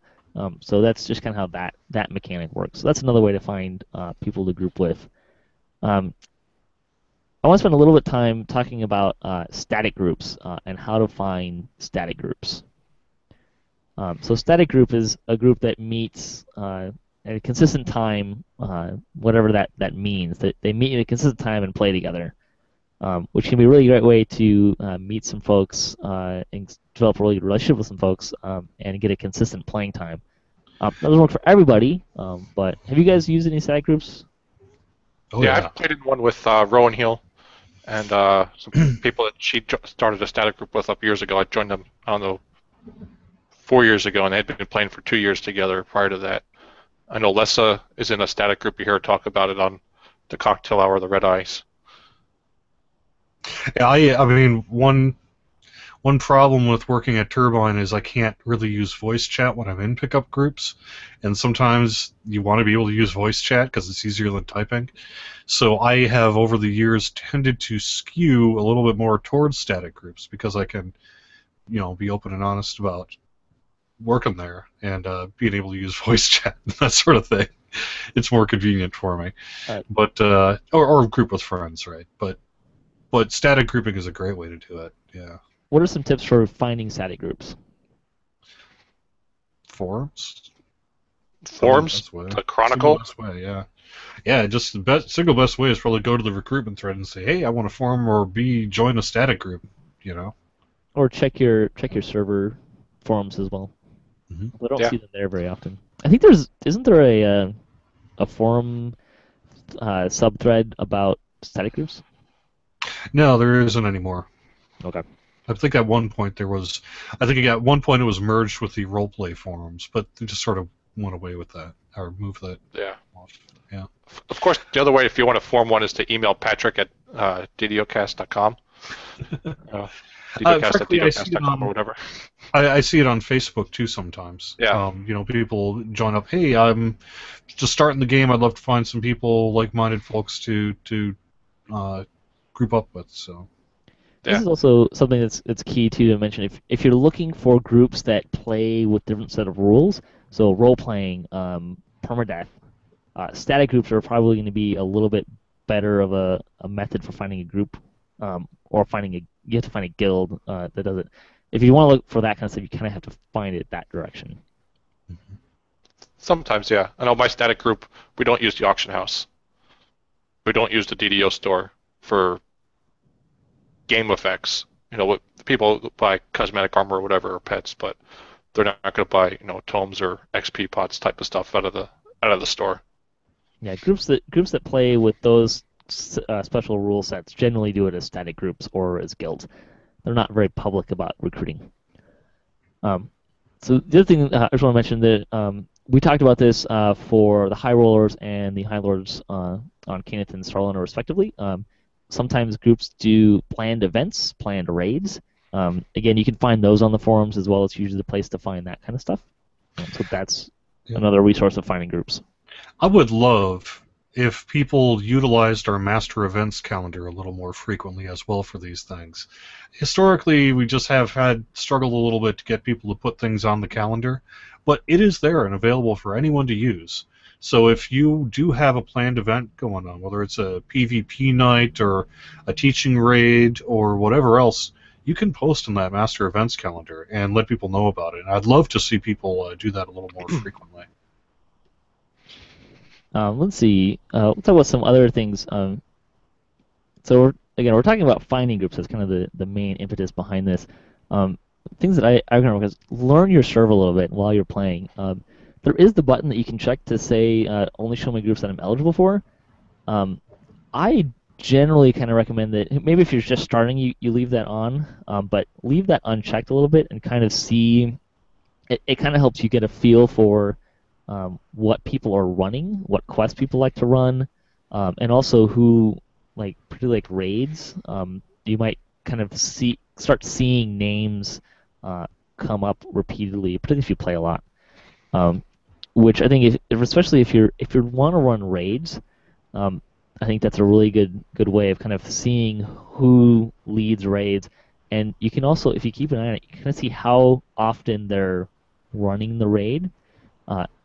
So that's just kind of how that mechanic works. So that's another way to find people to group with. I want to spend a little bit of time talking about static groups and how to find static groups. So static group is a group that meets at a consistent time, whatever that means. That they meet at a consistent time and play together, which can be a really great way to meet some folks and develop a really good relationship with some folks and get a consistent playing time. That doesn't work for everybody, but have you guys used any static groups? Oh, yeah, I've played in one with Rowan Hill and some people that she started a static group with up years ago. I joined them, I don't know, 4 years ago, and they had been playing for 2 years together prior to that. I know Lessa is in a static group. You hear her talk about it on the Cocktail Hour, the Red Eyes. Yeah, I mean, one problem with working at Turbine is I can't really use voice chat when I'm in pickup groups, and sometimes you want to be able to use voice chat because it's easier than typing. So I have, over the years, tended to skew a little bit more towards static groups because I can, be open and honest about working there and being able to use voice chat and that sort of thing. It's more convenient for me. But or group with friends, right? But static grouping is a great way to do it. Yeah. What are some tips for finding static groups? Forums. Forums? The Chronicle? Best way, yeah. Yeah, just the single best way is probably go to the recruitment thread and say, hey, I want to form or join a static group, Or check your server forums as well. Mm-hmm. We don't see them there very often. I think isn't there a forum subthread about static groups? No, there isn't anymore. Okay. I think at one point there was. I think at one point it was merged with the roleplay forums, but they just sort of went away with that or moved that. Yeah. Off. Yeah. Of course, the other way, if you want to form one, is to email Patrick at DDOCast.com. DDOCast at DDOCast.com or whatever. I see it on Facebook too sometimes. Yeah. People join up. Hey, I'm just starting the game. I'd love to find some people, like-minded folks to group up with. So. This is also something that's key to mention. If you're looking for groups that play with different set of rules, so role playing, permadeath, static groups are probably going to be a little bit better of a method for finding a group, or you have to find a guild that does it. If you want to look for that kind of stuff, you kind of have to find it that direction. Sometimes, yeah. I know my static group, we don't use the auction house. We don't use the DDO store for game effects. People buy cosmetic armor or whatever, or pets, but they're not going to buy, tomes or XP pots type of stuff out of the store. Yeah, groups that play with those special rule sets generally do it as static groups or as guilds. They're not very public about recruiting. So the other thing I just want to mention that we talked about this for the High Rollers and the High Lords on Kenneth and Starliner respectively. Sometimes groups do planned events, planned raids. Again, you can find those on the forums as well. It's usually the place to find that kind of stuff. So that's another resource of finding groups. I would love if people utilized our master events calendar a little more frequently as well for these things. Historically, we just have struggled a little bit to get people to put things on the calendar, but it is there and available for anyone to use. So if you do have a planned event going on, whether it's a PvP night or a teaching raid or whatever else, you can post on that master events calendar and let people know about it. And I'd love to see people do that a little more frequently. Let's see. Let's talk about some other things. So we're talking about finding groups. That's kind of the main impetus behind this. Things that I recommend is learn your server a little bit while you're playing. There is the button that you can check to say only show me groups that I'm eligible for. I generally kind of recommend that maybe if you're just starting, you leave that on, but leave that unchecked a little bit and kind of see. It kind of helps you get a feel for what people are running, what quests people like to run, and also who particularly like raids. You might kind of start seeing names come up repeatedly, particularly if you play a lot. Which I think, especially if you want to run raids, I think that's a really good way of kind of seeing who leads raids, and you can also, if you keep an eye on it, you can kind of see how often they're running the raid.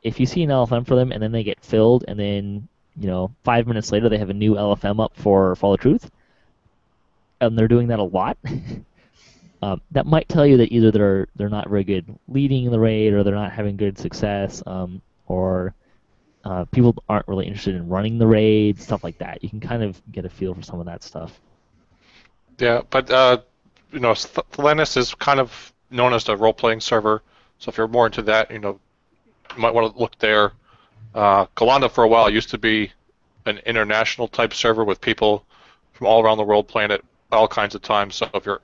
If you see an LFM for them and then they get filled, and then 5 minutes later they have a new LFM up for Follow Truth, and they're doing that a lot. That might tell you that either they're not very good leading the raid, or they're not having good success, or people aren't really interested in running the raid, stuff like that. You can kind of get a feel for some of that stuff. Yeah, but Thelenis is kind of known as the role-playing server, so if you're more into that, you might want to look there. Galanda for a while used to be an international type server with people from all around the world playing it all kinds of times. So if your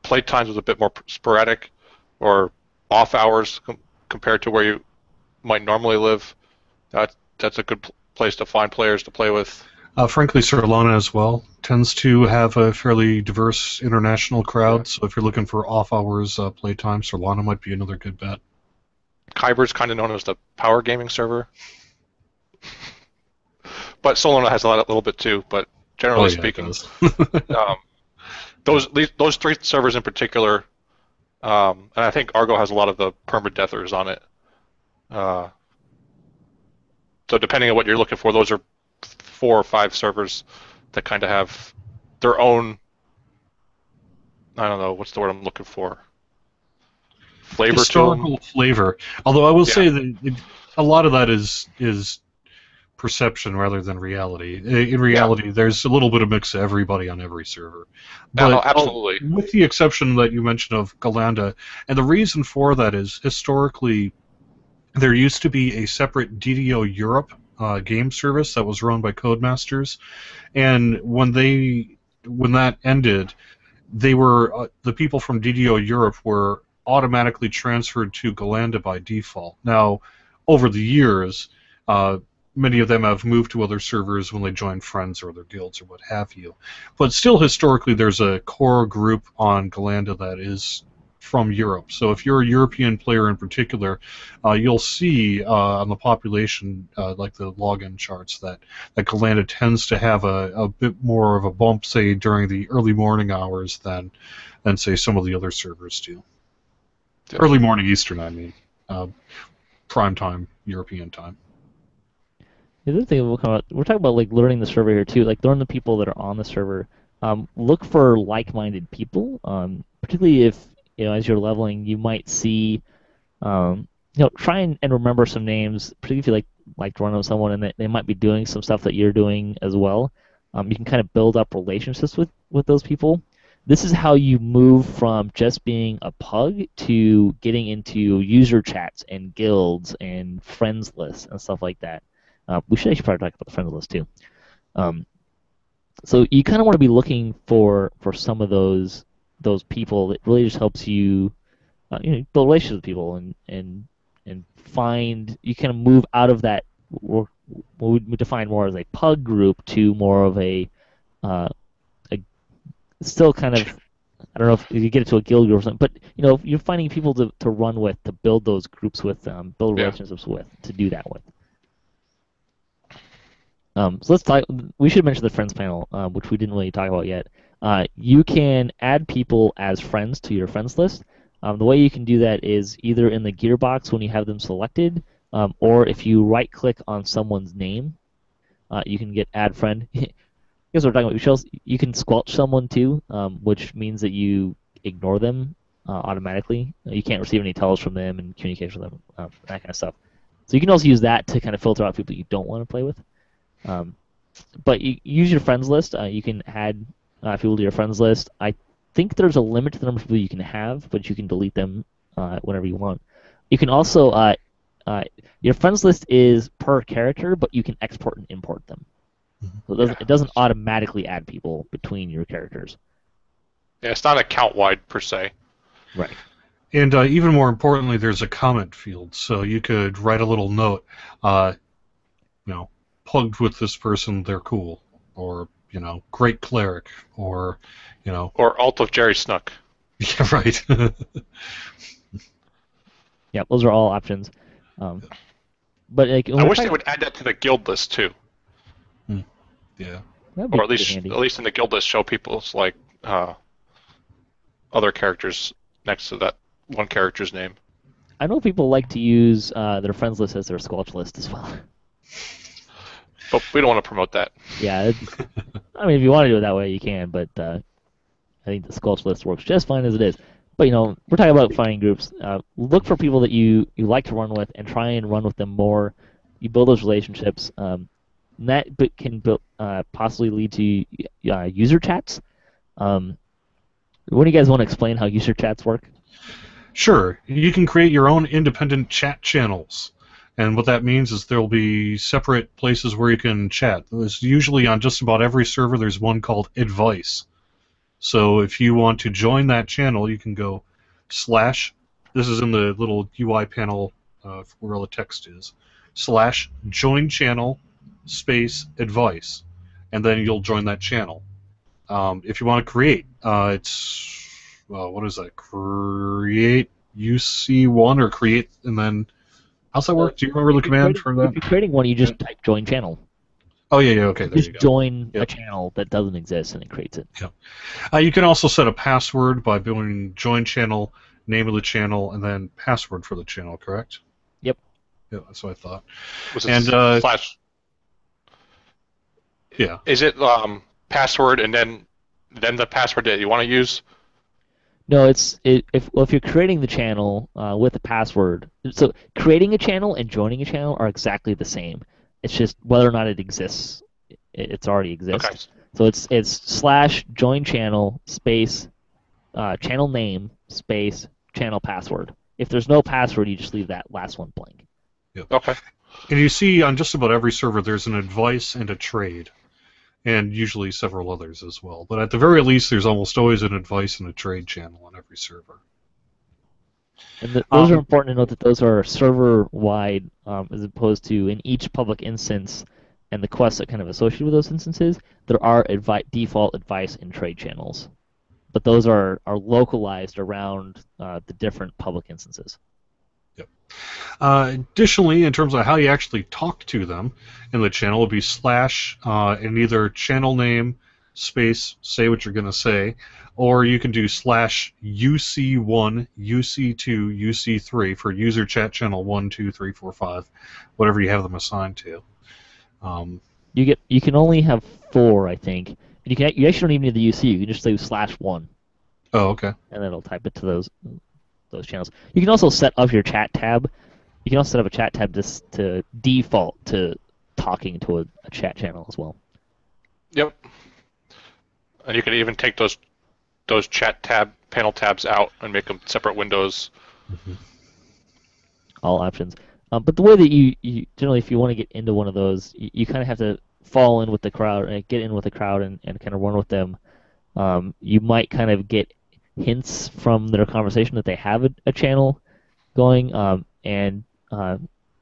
play times was a bit more sporadic or off hours compared to where you might normally live. That's a good place to find players to play with. Frankly, Solana as well tends to have a fairly diverse international crowd. So if you're looking for off-hours playtime, Solana might be another good bet. Kyber's kind of known as the power gaming server, but Solana has a little bit too. But generally speaking, those three servers in particular, and I think Argo has a lot of the permadeathers on it. So depending on what you're looking for, those are 4 or 5 servers that kind of have their own, I don't know, what's the word I'm looking for? Flavor historical flavor. Although I will say that a lot of that is perception rather than reality. In reality, there's a little bit of mix of everybody on every server. But absolutely. With the exception that you mentioned of Galanda, and the reason for that is historically there used to be a separate DDO Europe game service that was run by Codemasters, and when that ended, they were the people from DDO Europe were automatically transferred to Galanda by default. Now, over the years, many of them have moved to other servers when they join friends or other guilds or what have you. But still, historically, there's a core group on Galanda that is from Europe. So if you're a European player in particular, you'll see on the population, like the login charts, that Galanda tends to have a bit more of a bump, say, during the early morning hours than say, some of the other servers do. Yeah. Early morning Eastern, I mean. Prime time, European time. The other thing we're talking about like learning the server here too, like learn the people that are on the server. Look for like-minded people, particularly if as you're leveling, you might see, try and remember some names, particularly if you like to run with someone and they might be doing some stuff that you're doing as well. You can kind of build up relationships with those people. This is how you move from just being a pug to getting into user chats and guilds and friends lists and stuff like that. We should actually probably talk about the friends list too. So you kind of want to be looking for some of those people that really just helps you, build relationships with people and find, you kind of move out of that what we define more as a pug group to more of a still kind of, I don't know if you get it to a guild group or something, but you're finding people to run with, to build those groups with, build relationships with, to do that with. So let's talk. We should mention the friends panel, which we didn't really talk about yet. You can add people as friends to your friends list. The way you can do that is either in the gearbox when you have them selected, or if you right-click on someone's name, you can get add friend. I guess we're talking about shells. You can squelch someone too, which means that you ignore them automatically. You can't receive any tells from them and communication with them, that kind of stuff. So you can also use that to kind of filter out people you don't want to play with. But you use your friends list. You can add people to your friends list. I think there's a limit to the number of people you can have, but you can delete them whenever you want. You can also your friends list is per character, but you can export and import them. So it doesn't automatically add people between your characters. Yeah, it's not account-wide per se. Right. And even more importantly, there's a comment field, so you could write a little note, plugged with this person, they're cool, or great cleric, or or alt of Jerry Snook. Yeah, right. Yeah, those are all options. But I wish they would add that to the guild list too. Yeah. Or at least in the guild list, show people's other characters next to that one character's name. I know people like to use their friends list as their squelch list as well. But we don't want to promote that. Yeah, I mean, if you want to do it that way, you can. But I think the squelch list works just fine as it is. But we're talking about finding groups. Look for people that you like to run with, and try and run with them more. You build those relationships. And that can possibly lead to user chats. When do you guys want to explain how user chats work? Sure. You can create your own independent chat channels. And what that means is there will be separate places where you can chat. There's usually on just about every server there's one called Advice. So if you want to join that channel, you can go / this is in the little UI panel where all the text is, /join channel space advice, and then you'll join that channel. If you want to create, it's what is that? Create UC1 or create, and then how's that work? Do you remember the command for that? If you're creating one, you just type join channel. Oh yeah, okay. There Just you go. join a channel that doesn't exist, and it creates it. Yeah. You can also set a password by doing join channel, name of the channel, and then password for the channel. Correct? Yep. Yeah, that's what I thought. Was And slash? Yeah. Is it password and then the password that you want to use? No, if you're creating the channel with a password, so creating a channel and joining a channel are exactly the same. It's just whether or not it exists. It's already exists. Okay. So it's /join channel space channel name space channel password. If there's no password, you just leave that last one blank. Yep. Okay. And you see on just about every server there's an advice and a trade, and usually several others as well. But at the very least, there's almost always an advice and a trade channel on every server. And those are important to note that those are server-wide as opposed to in each public instance and the quests that kind of associated with those instances, there are default advice and trade channels. But those are localized around the different public instances. Yep. Additionally, in terms of how you actually talk to them in the channel, it would be / and either channel name space say what you're going to say, or you can do /UC1, UC2, UC3 for user chat channel 1, 2, 3, 4, 5, whatever you have them assigned to. You can only have 4, I think. And you actually don't even need the UC. You can just say /1. Oh, okay. And then it'll type it to those channels. You can also set up your chat tab. You can also set up a chat tab to default to talking to a chat channel as well. Yep. And you can even take those chat panel tabs out and make them separate windows. Mm-hmm. All options. But the way that you generally, if you want to get into one of those, you kind of have to fall in with the crowd, get in with the crowd, and kind of run with them. You might kind of get hints from their conversation that they have a channel going, and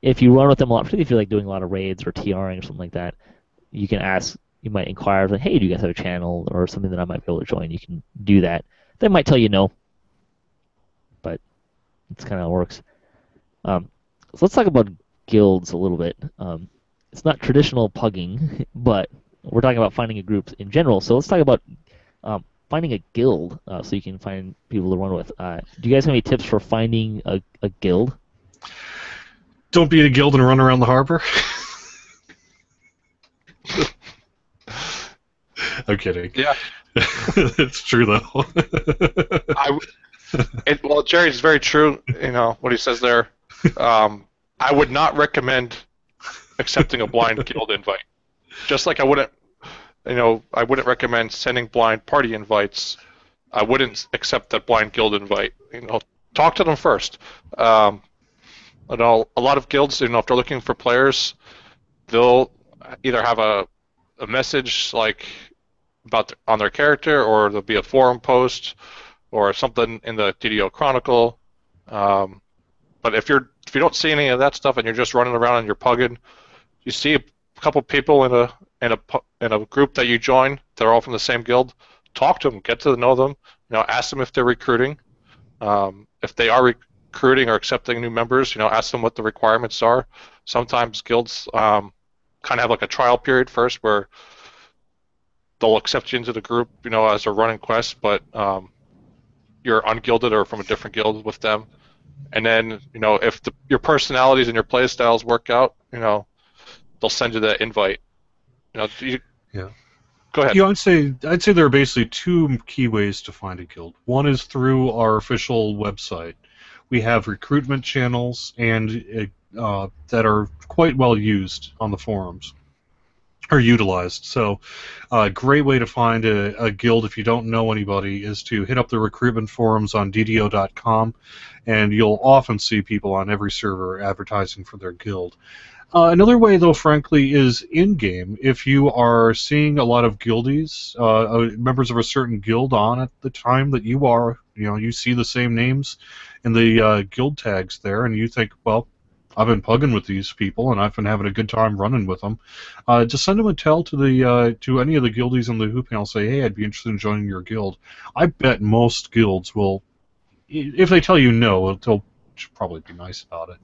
if you run with them a lot, particularly if you're like doing a lot of raids or TRing or something like that, you might inquire, like, hey, do you guys have a channel or something that I might be able to join? You can do that. They might tell you no, but it's kind of how it works. So let's talk about guilds a little bit. It's not traditional pugging, but we're talking about finding a group in general. So let's talk about finding a guild so you can find people to run with. Do you guys have any tips for finding a guild? Don't be in a guild and run around the harbor. I'm kidding. Yeah. It's true, though. Well, Jerry's very true, what he says there. I would not recommend accepting a blind guild invite. Just like I wouldn't recommend sending blind party invites. I wouldn't accept that blind guild invite. Talk to them first. A lot of guilds, if they're looking for players, they'll either have a message like on their character, or there'll be a forum post or something in the DDO Chronicle. But if you don't see any of that stuff and you're just running around and you're pugging, you see a couple people in a group that you join, they're all from the same guild. Talk to them, get to know them. Ask them if they're recruiting. If they are recruiting or accepting new members, ask them what the requirements are. Sometimes guilds kind of have like a trial period first where they'll accept you into the group, as they're running quests, but you're ungilded or from a different guild with them. And then, if your personalities and your play styles work out, they'll send you the invite. Yeah. Go ahead. I'd say there are basically 2 key ways to find a guild. One is through our official website. We have recruitment channels and that are quite well used on the forums, or utilized. So a great way to find a guild if you don't know anybody is to hit up the recruitment forums on DDO.com, and you'll often see people on every server advertising for their guild. Another way, though, frankly, is in-game. If you are seeing a lot of guildies, members of a certain guild on at the time that you are, you see the same names in the guild tags there, and you think, well, I've been pugging with these people, and I've been having a good time running with them. Just send them a tell to the to any of the guildies in the Who panel. Say, hey, I'd be interested in joining your guild. I bet most guilds will, if they tell you no, they'll probably be nice about it.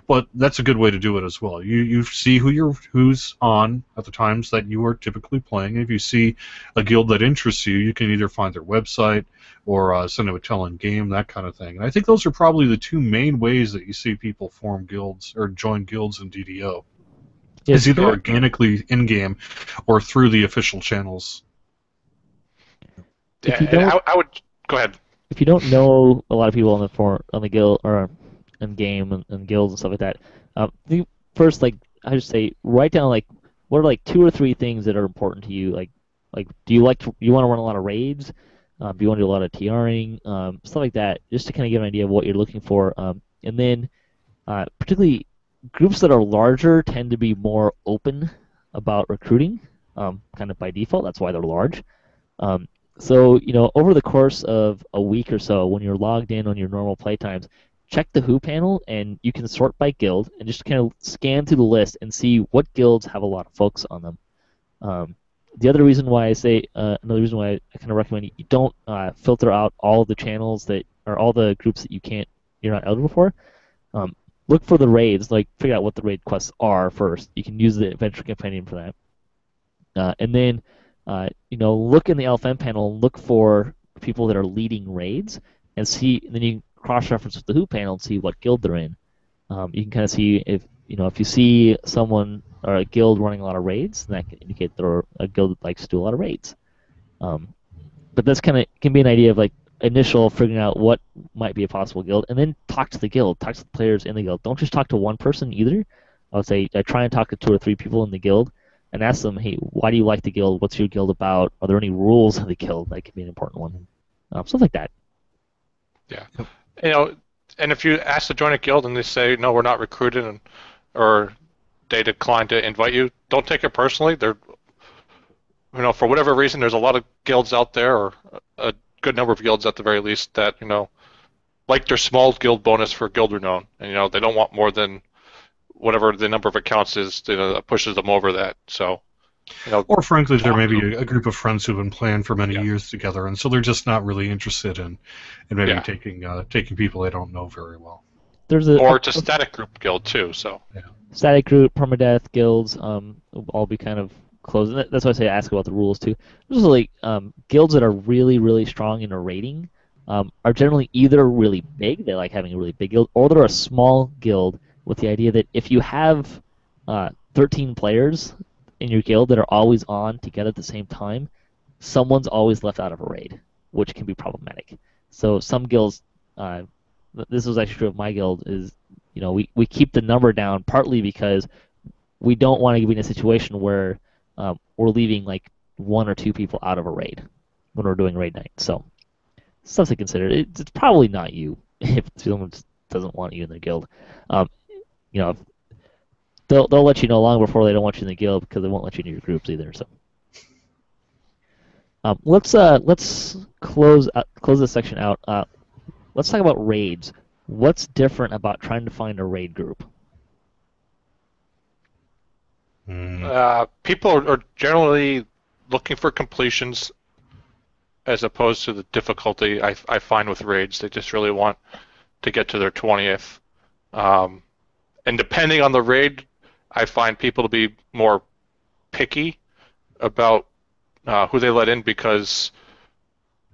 But that's a good way to do it as well. You see who's on at the times that you are typically playing. If you see a guild that interests you, you can either find their website or send them a tell in game, that kind of thing. And I think those are probably the two main ways that you see people form guilds or join guilds in DDO. It's either organically in game or through the official channels. Yeah, I would go ahead. If you don't know a lot of people on the guild or in game and guilds and stuff like that, first, like I just say, write down like what are like 2 or 3 things that are important to you. Like do you want to run a lot of raids? Do you want to do a lot of TRing, stuff like that, just to kind of get an idea of what you're looking for. And then, particularly groups that are larger tend to be more open about recruiting, kind of by default. That's why they're large. So, over the course of a week or so, when you're logged in on your normal playtimes, check the Who panel, and you can sort by guild and just kind of scan through the list and see what guilds have a lot of folks on them. The other reason why I say, another reason why I kind of recommend you don't filter out all the channels or all the groups that you're not eligible for. Look for the raids, like figure out what the raid quests are first. You can use the Adventure Companion for that. And then, look in the LFM panel and look for people that are leading raids and then you can cross-reference with the Who panel and see what guild they're in. You can kind of see if you see someone or a guild running a lot of raids, then that can indicate they're a guild that likes to do a lot of raids. But that's can be an idea of like initial figuring out what might be a possible guild, and then talk to the guild, talk to the players in the guild. Don't just talk to one person either. I would say I try and talk to 2 or 3 people in the guild and ask them, hey, why do you like the guild? What's your guild about? Are there any rules of the guild? That could be an important one. Stuff like that. Yeah. And if you ask to join a guild and they say, no, we're not recruited, or they decline to invite you, don't take it personally. They're, for whatever reason, there's a lot of guilds out there, or a good number of guilds at the very least, that, like their small guild bonus for guild renown. And, they don't want more than whatever the number of accounts is, that pushes them over that. So, or frankly, there may be a group of friends who've been playing for many years together, and so they're just not really interested in maybe taking people they don't know very well. Or it's a static group guild too. So static group, permadeath guilds, will all be kind of closed. And that's why I say ask about the rules too. There's like guilds that are really, really strong in a rating are generally either really big, they like having a really big guild, or they're a small guild with the idea that if you have 13 players in your guild that are always on together at the same time, someone's always left out of a raid, which can be problematic. So some guilds, this was actually true of my guild, is we keep the number down partly because we don't want to be in a situation where we're leaving like 1 or 2 people out of a raid when we're doing raid night. So stuff to consider. It's probably not you if someone doesn't want you in their guild. They'll let you know long before they don't want you in the guild because they won't let you in your groups either. So let's close this section out. Let's talk about raids. What's different about trying to find a raid group? People are generally looking for completions as opposed to the difficulty I find with raids. They just really want to get to their 20th. And depending on the raid, I find people to be more picky about who they let in, because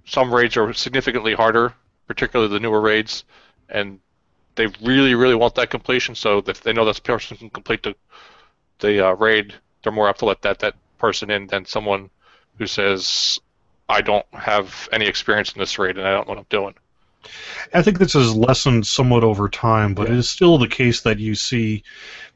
some raids are significantly harder, particularly the newer raids, and they really, really want that completion. So if they know this person can complete the raid, they're more apt to let that person in than someone who says, I don't have any experience in this raid and I don't know what I'm doing. I think this is lessened somewhat over time, but it is still the case that you see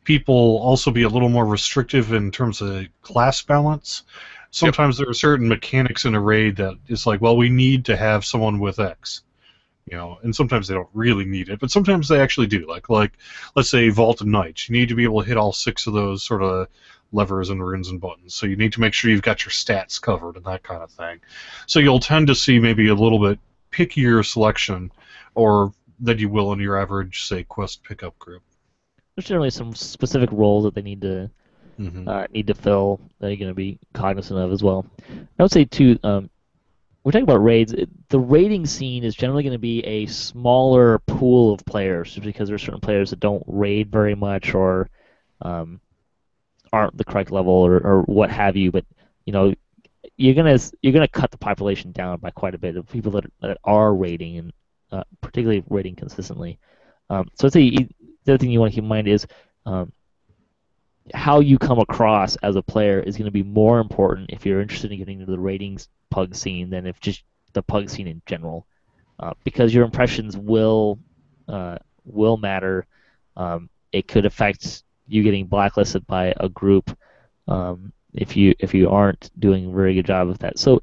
people also be a little more restrictive in terms of class balance. Sometimes there are certain mechanics in a raid that is like, well, we need to have someone with X. And sometimes they don't really need it, but sometimes they actually do. Like let's say Vault of Knights. You need to be able to hit all 6 of those sort of levers and runes and buttons. So you need to make sure you've got your stats covered and that kind of thing. So you'll tend to see maybe a little bit pickier selection or than you will in your average, say, quest pickup group. there's generally some specific roles that they need to fill that you're going to be cognizant of as well. I would say too, we're talking about raids. The raiding scene is generally going to be a smaller pool of players, just because there are certain players that don't raid very much or aren't the correct level or what have you. But you're gonna cut the population down by quite a bit of people that are raiding and particularly raiding consistently. So I'd say the other thing you want to keep in mind is how you come across as a player is going to be more important if you're interested in getting into the ratings pug scene than if just the pug scene in general, because your impressions will matter. It could affect you getting blacklisted by a group if you aren't doing a very good job of that. So,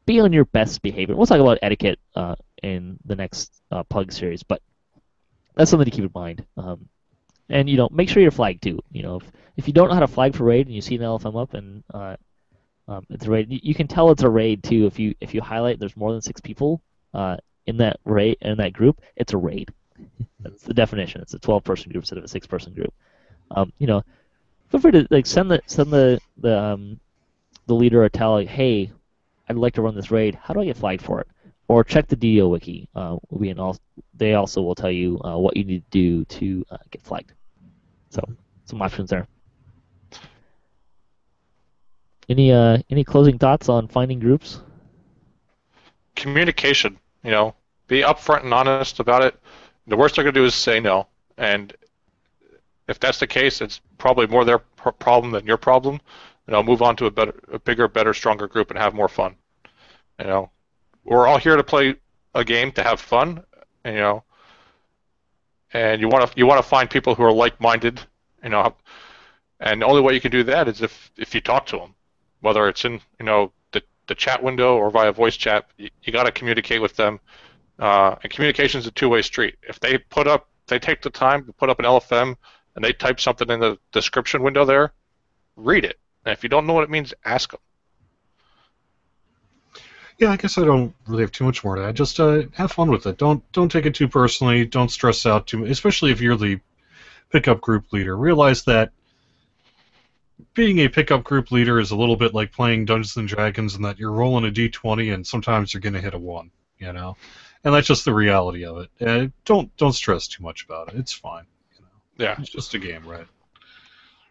be on your best behavior. We'll talk about etiquette in the next pug series, but that's something to keep in mind. And make sure you're flagged too. If you don't know how to flag for raid and you see an LFM up and it's a raid, you can tell it's a raid too. If you highlight there's more than 6 people in that raid in that group, it's a raid. That's the definition. It's a 12-person group instead of a 6-person group. Feel free to send the leader a tell hey, I'd like to run this raid. How do I get flagged for it? Or check the DDO wiki. They also will tell you what you need to do to get flagged. So some options there. Any closing thoughts on finding groups? Communication. Be upfront and honest about it. The worst they're going to do is say no, and if that's the case, it's probably more their problem than your problem. Move on to a bigger, better, stronger group and have more fun. We're all here to play a game to have fun, and you want to find people who are like-minded, and the only way you can do that is if you talk to them, whether it's in the chat window or via voice chat. You got to communicate with them, and communication is a two-way street. If they take the time to put up an LFM and they type something in the description window there, read it. And if you don't know what it means, ask them. Yeah, I guess I don't really have too much more to add. Just have fun with it. Don't take it too personally. Don't stress out too much, especially if you're the pickup group leader. Realize that being a pickup group leader is a little bit like playing Dungeons and Dragons, and that you're rolling a d20 and sometimes you're going to hit a 1, and that's just the reality of it. Don't stress too much about it. It's fine. Yeah, it's just a game, right?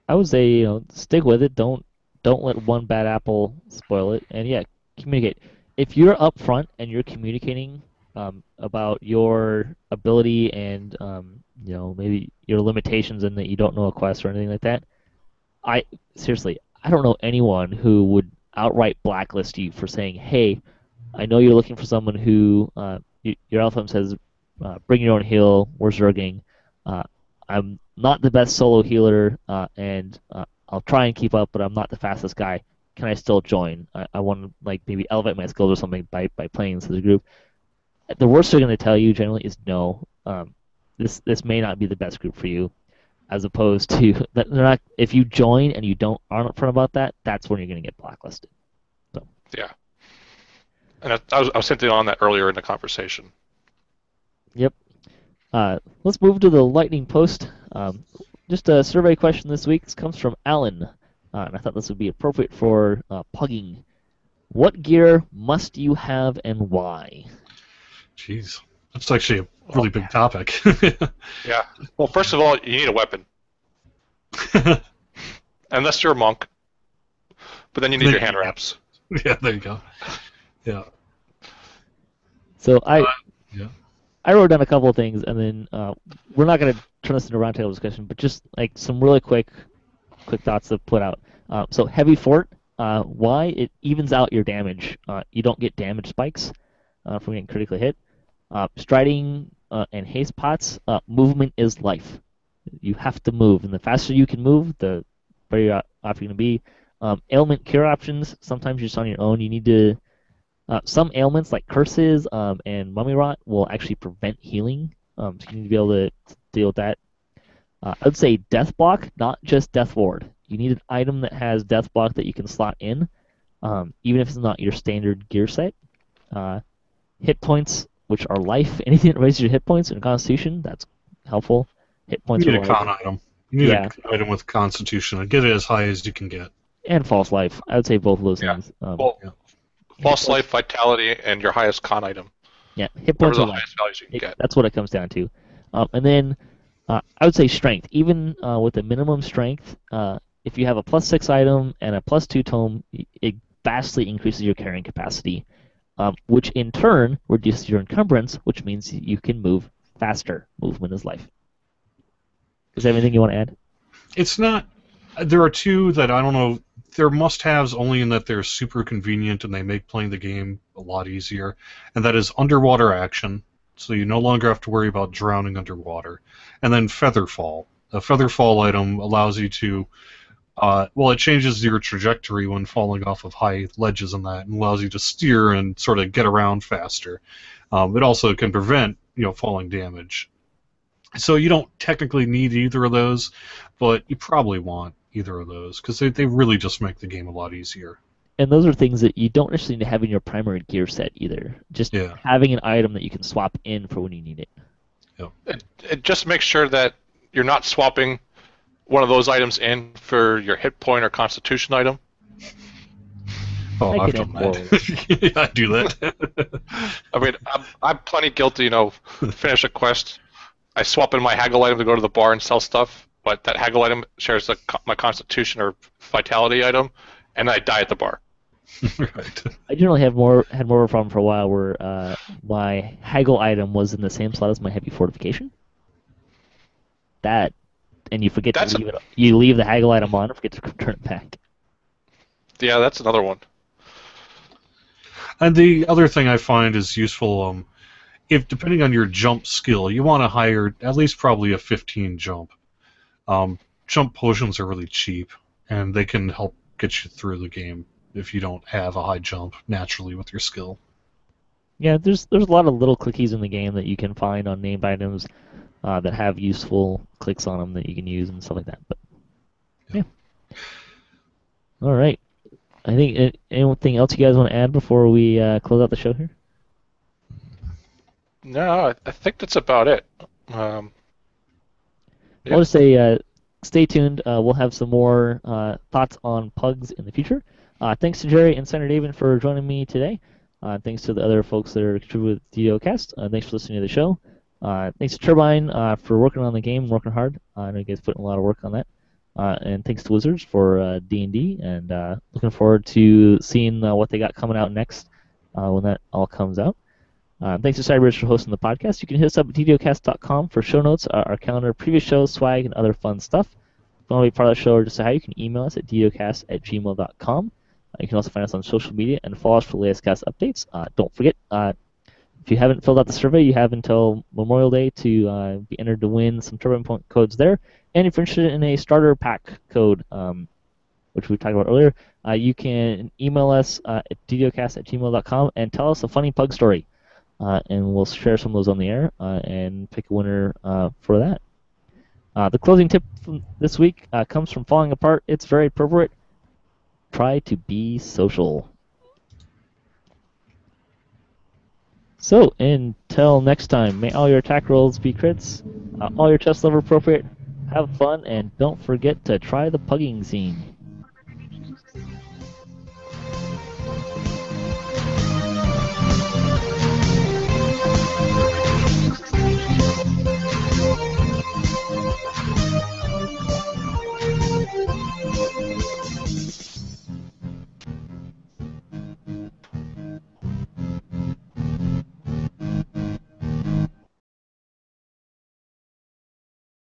I would say stick with it. Don't let one bad apple spoil it. And yeah, communicate. If you're up front and you're communicating about your ability and maybe your limitations and that you don't know a quest or anything like that, I don't know anyone who would outright blacklist you for saying, hey, I know you're looking for someone who your LFM says bring your own heal, we're zerging. I'm not the best solo healer, and I'll try and keep up, but I'm not the fastest guy. Can I still join? I want to maybe elevate my skills or something by playing this as a group. The worst they're going to tell you generally is no. This may not be the best group for you, as opposed to they're not. If you join and you aren't upfront about that, that's when you're going to get blacklisted. So yeah, and I was hinting on that earlier in the conversation. Yep. Let's move to the lightning post. Just a survey question this week. This comes from Alan, and I thought this would be appropriate for pugging. What gear must you have and why? Jeez, that's actually a really big topic. Yeah. Well, first of all, you need a weapon. Unless you're a monk. But then you need your hand wraps. Yeah, there you go. Yeah. So yeah. I wrote down a couple of things, and then we're not going to turn this into a roundtable discussion, but just some really quick thoughts to put out. So heavy fort, why? It evens out your damage. You don't get damage spikes from getting critically hit. Striding and haste pots, movement is life. You have to move, and the faster you can move, the better off you're going to be. Ailment cure options, sometimes you're just on your own. You need to... some ailments like curses and mummy rot will actually prevent healing, so you need to be able to deal with that. I would say death block, not just death ward. You need an item that has death block that you can slot in, even if it's not your standard gear set. Hit points, which are life, anything that raises your hit points and constitution, that's helpful. hit points You for need a life. con item. You need Yeah. an item with Constitution and get it as high as you can get. And false life. I would say both of those Yeah. things. Well, Yeah. false life, vitality, and your highest con item. Yeah, hit Whatever points the or life. highest values you can get. That's what it comes down to. And then I would say strength. Even with the minimum strength, if you have a +6 item and a +2 tome, it vastly increases your carrying capacity, which in turn reduces your encumbrance, which means you can move faster. Movement is life. Is there anything you want to add? It's not. There are two that I don't know. They're must-haves only in that they're super convenient and they make playing the game a lot easier. And that is underwater action, so you no longer have to worry about drowning underwater. And then Featherfall. A Featherfall item allows you to, it changes your trajectory when falling off of high ledges and that, and allows you to steer and sort of get around faster. It also can prevent, falling damage. So you don't technically need either of those, but you probably want either of those because they really just make the game a lot easier. And those are things that you don't necessarily need to have in your primary gear set either. Just having an item that you can swap in for when you need it. It just makes sure that you're not swapping one of those items in for your hit point or constitution item. Oh, I've done that. I do that. I mean, I'm plenty guilty, finish a quest, I swap in my haggle item to go to the bar and sell stuff, but that haggle item shares my constitution or vitality item, and I die at the bar. Right. I generally had more of a problem for a while where my haggle item was in the same slot as my heavy fortification. And you forget to leave it. You leave the haggle item on and forget to return it back. Yeah, that's another one. And the other thing I find is useful, if depending on your jump skill, you want to hire at least probably a 15 jump. Jump potions are really cheap, and they can help get you through the game if you don't have a high jump naturally with your skill. Yeah, there's a lot of little clickies in the game that you can find on named items that have useful clicks on them that you can use and stuff like that. But yeah. All right. I think anything else you guys want to add before we close out the show here? No, I think that's about it. I'll just say stay tuned. We'll have some more thoughts on PUGs in the future. Thanks to Jerry and Steiner-Davion for joining me today. Thanks to the other folks that are contributing with DDOCast. Thanks for listening to the show. Thanks to Turbine for working on the game, working hard. I know you guys put in a lot of work on that. And thanks to Wizards for D&D, and looking forward to seeing what they got coming out next when that all comes out. Thanks to Cyberz for hosting the podcast. You can hit us up at DDOcast.com for show notes, our calendar, previous shows, swag, and other fun stuff. If you want to be part of the show or just say hi, you can email us at DDOcast@gmail.com. You can also find us on social media and follow us for the latest cast updates. Don't forget, if you haven't filled out the survey, you have until Memorial Day to be entered to win some Turbine Point codes there. And if you're interested in a starter pack code, which we talked about earlier, you can email us at DDOcast@gmail.com and tell us a funny pug story. And we'll share some of those on the air and pick a winner for that. The closing tip from this week comes from Falling Apart. It's very appropriate. Try to be social. So, until next time, may all your attack rolls be crits, all your chest level appropriate, have fun, and don't forget to try the pugging scene.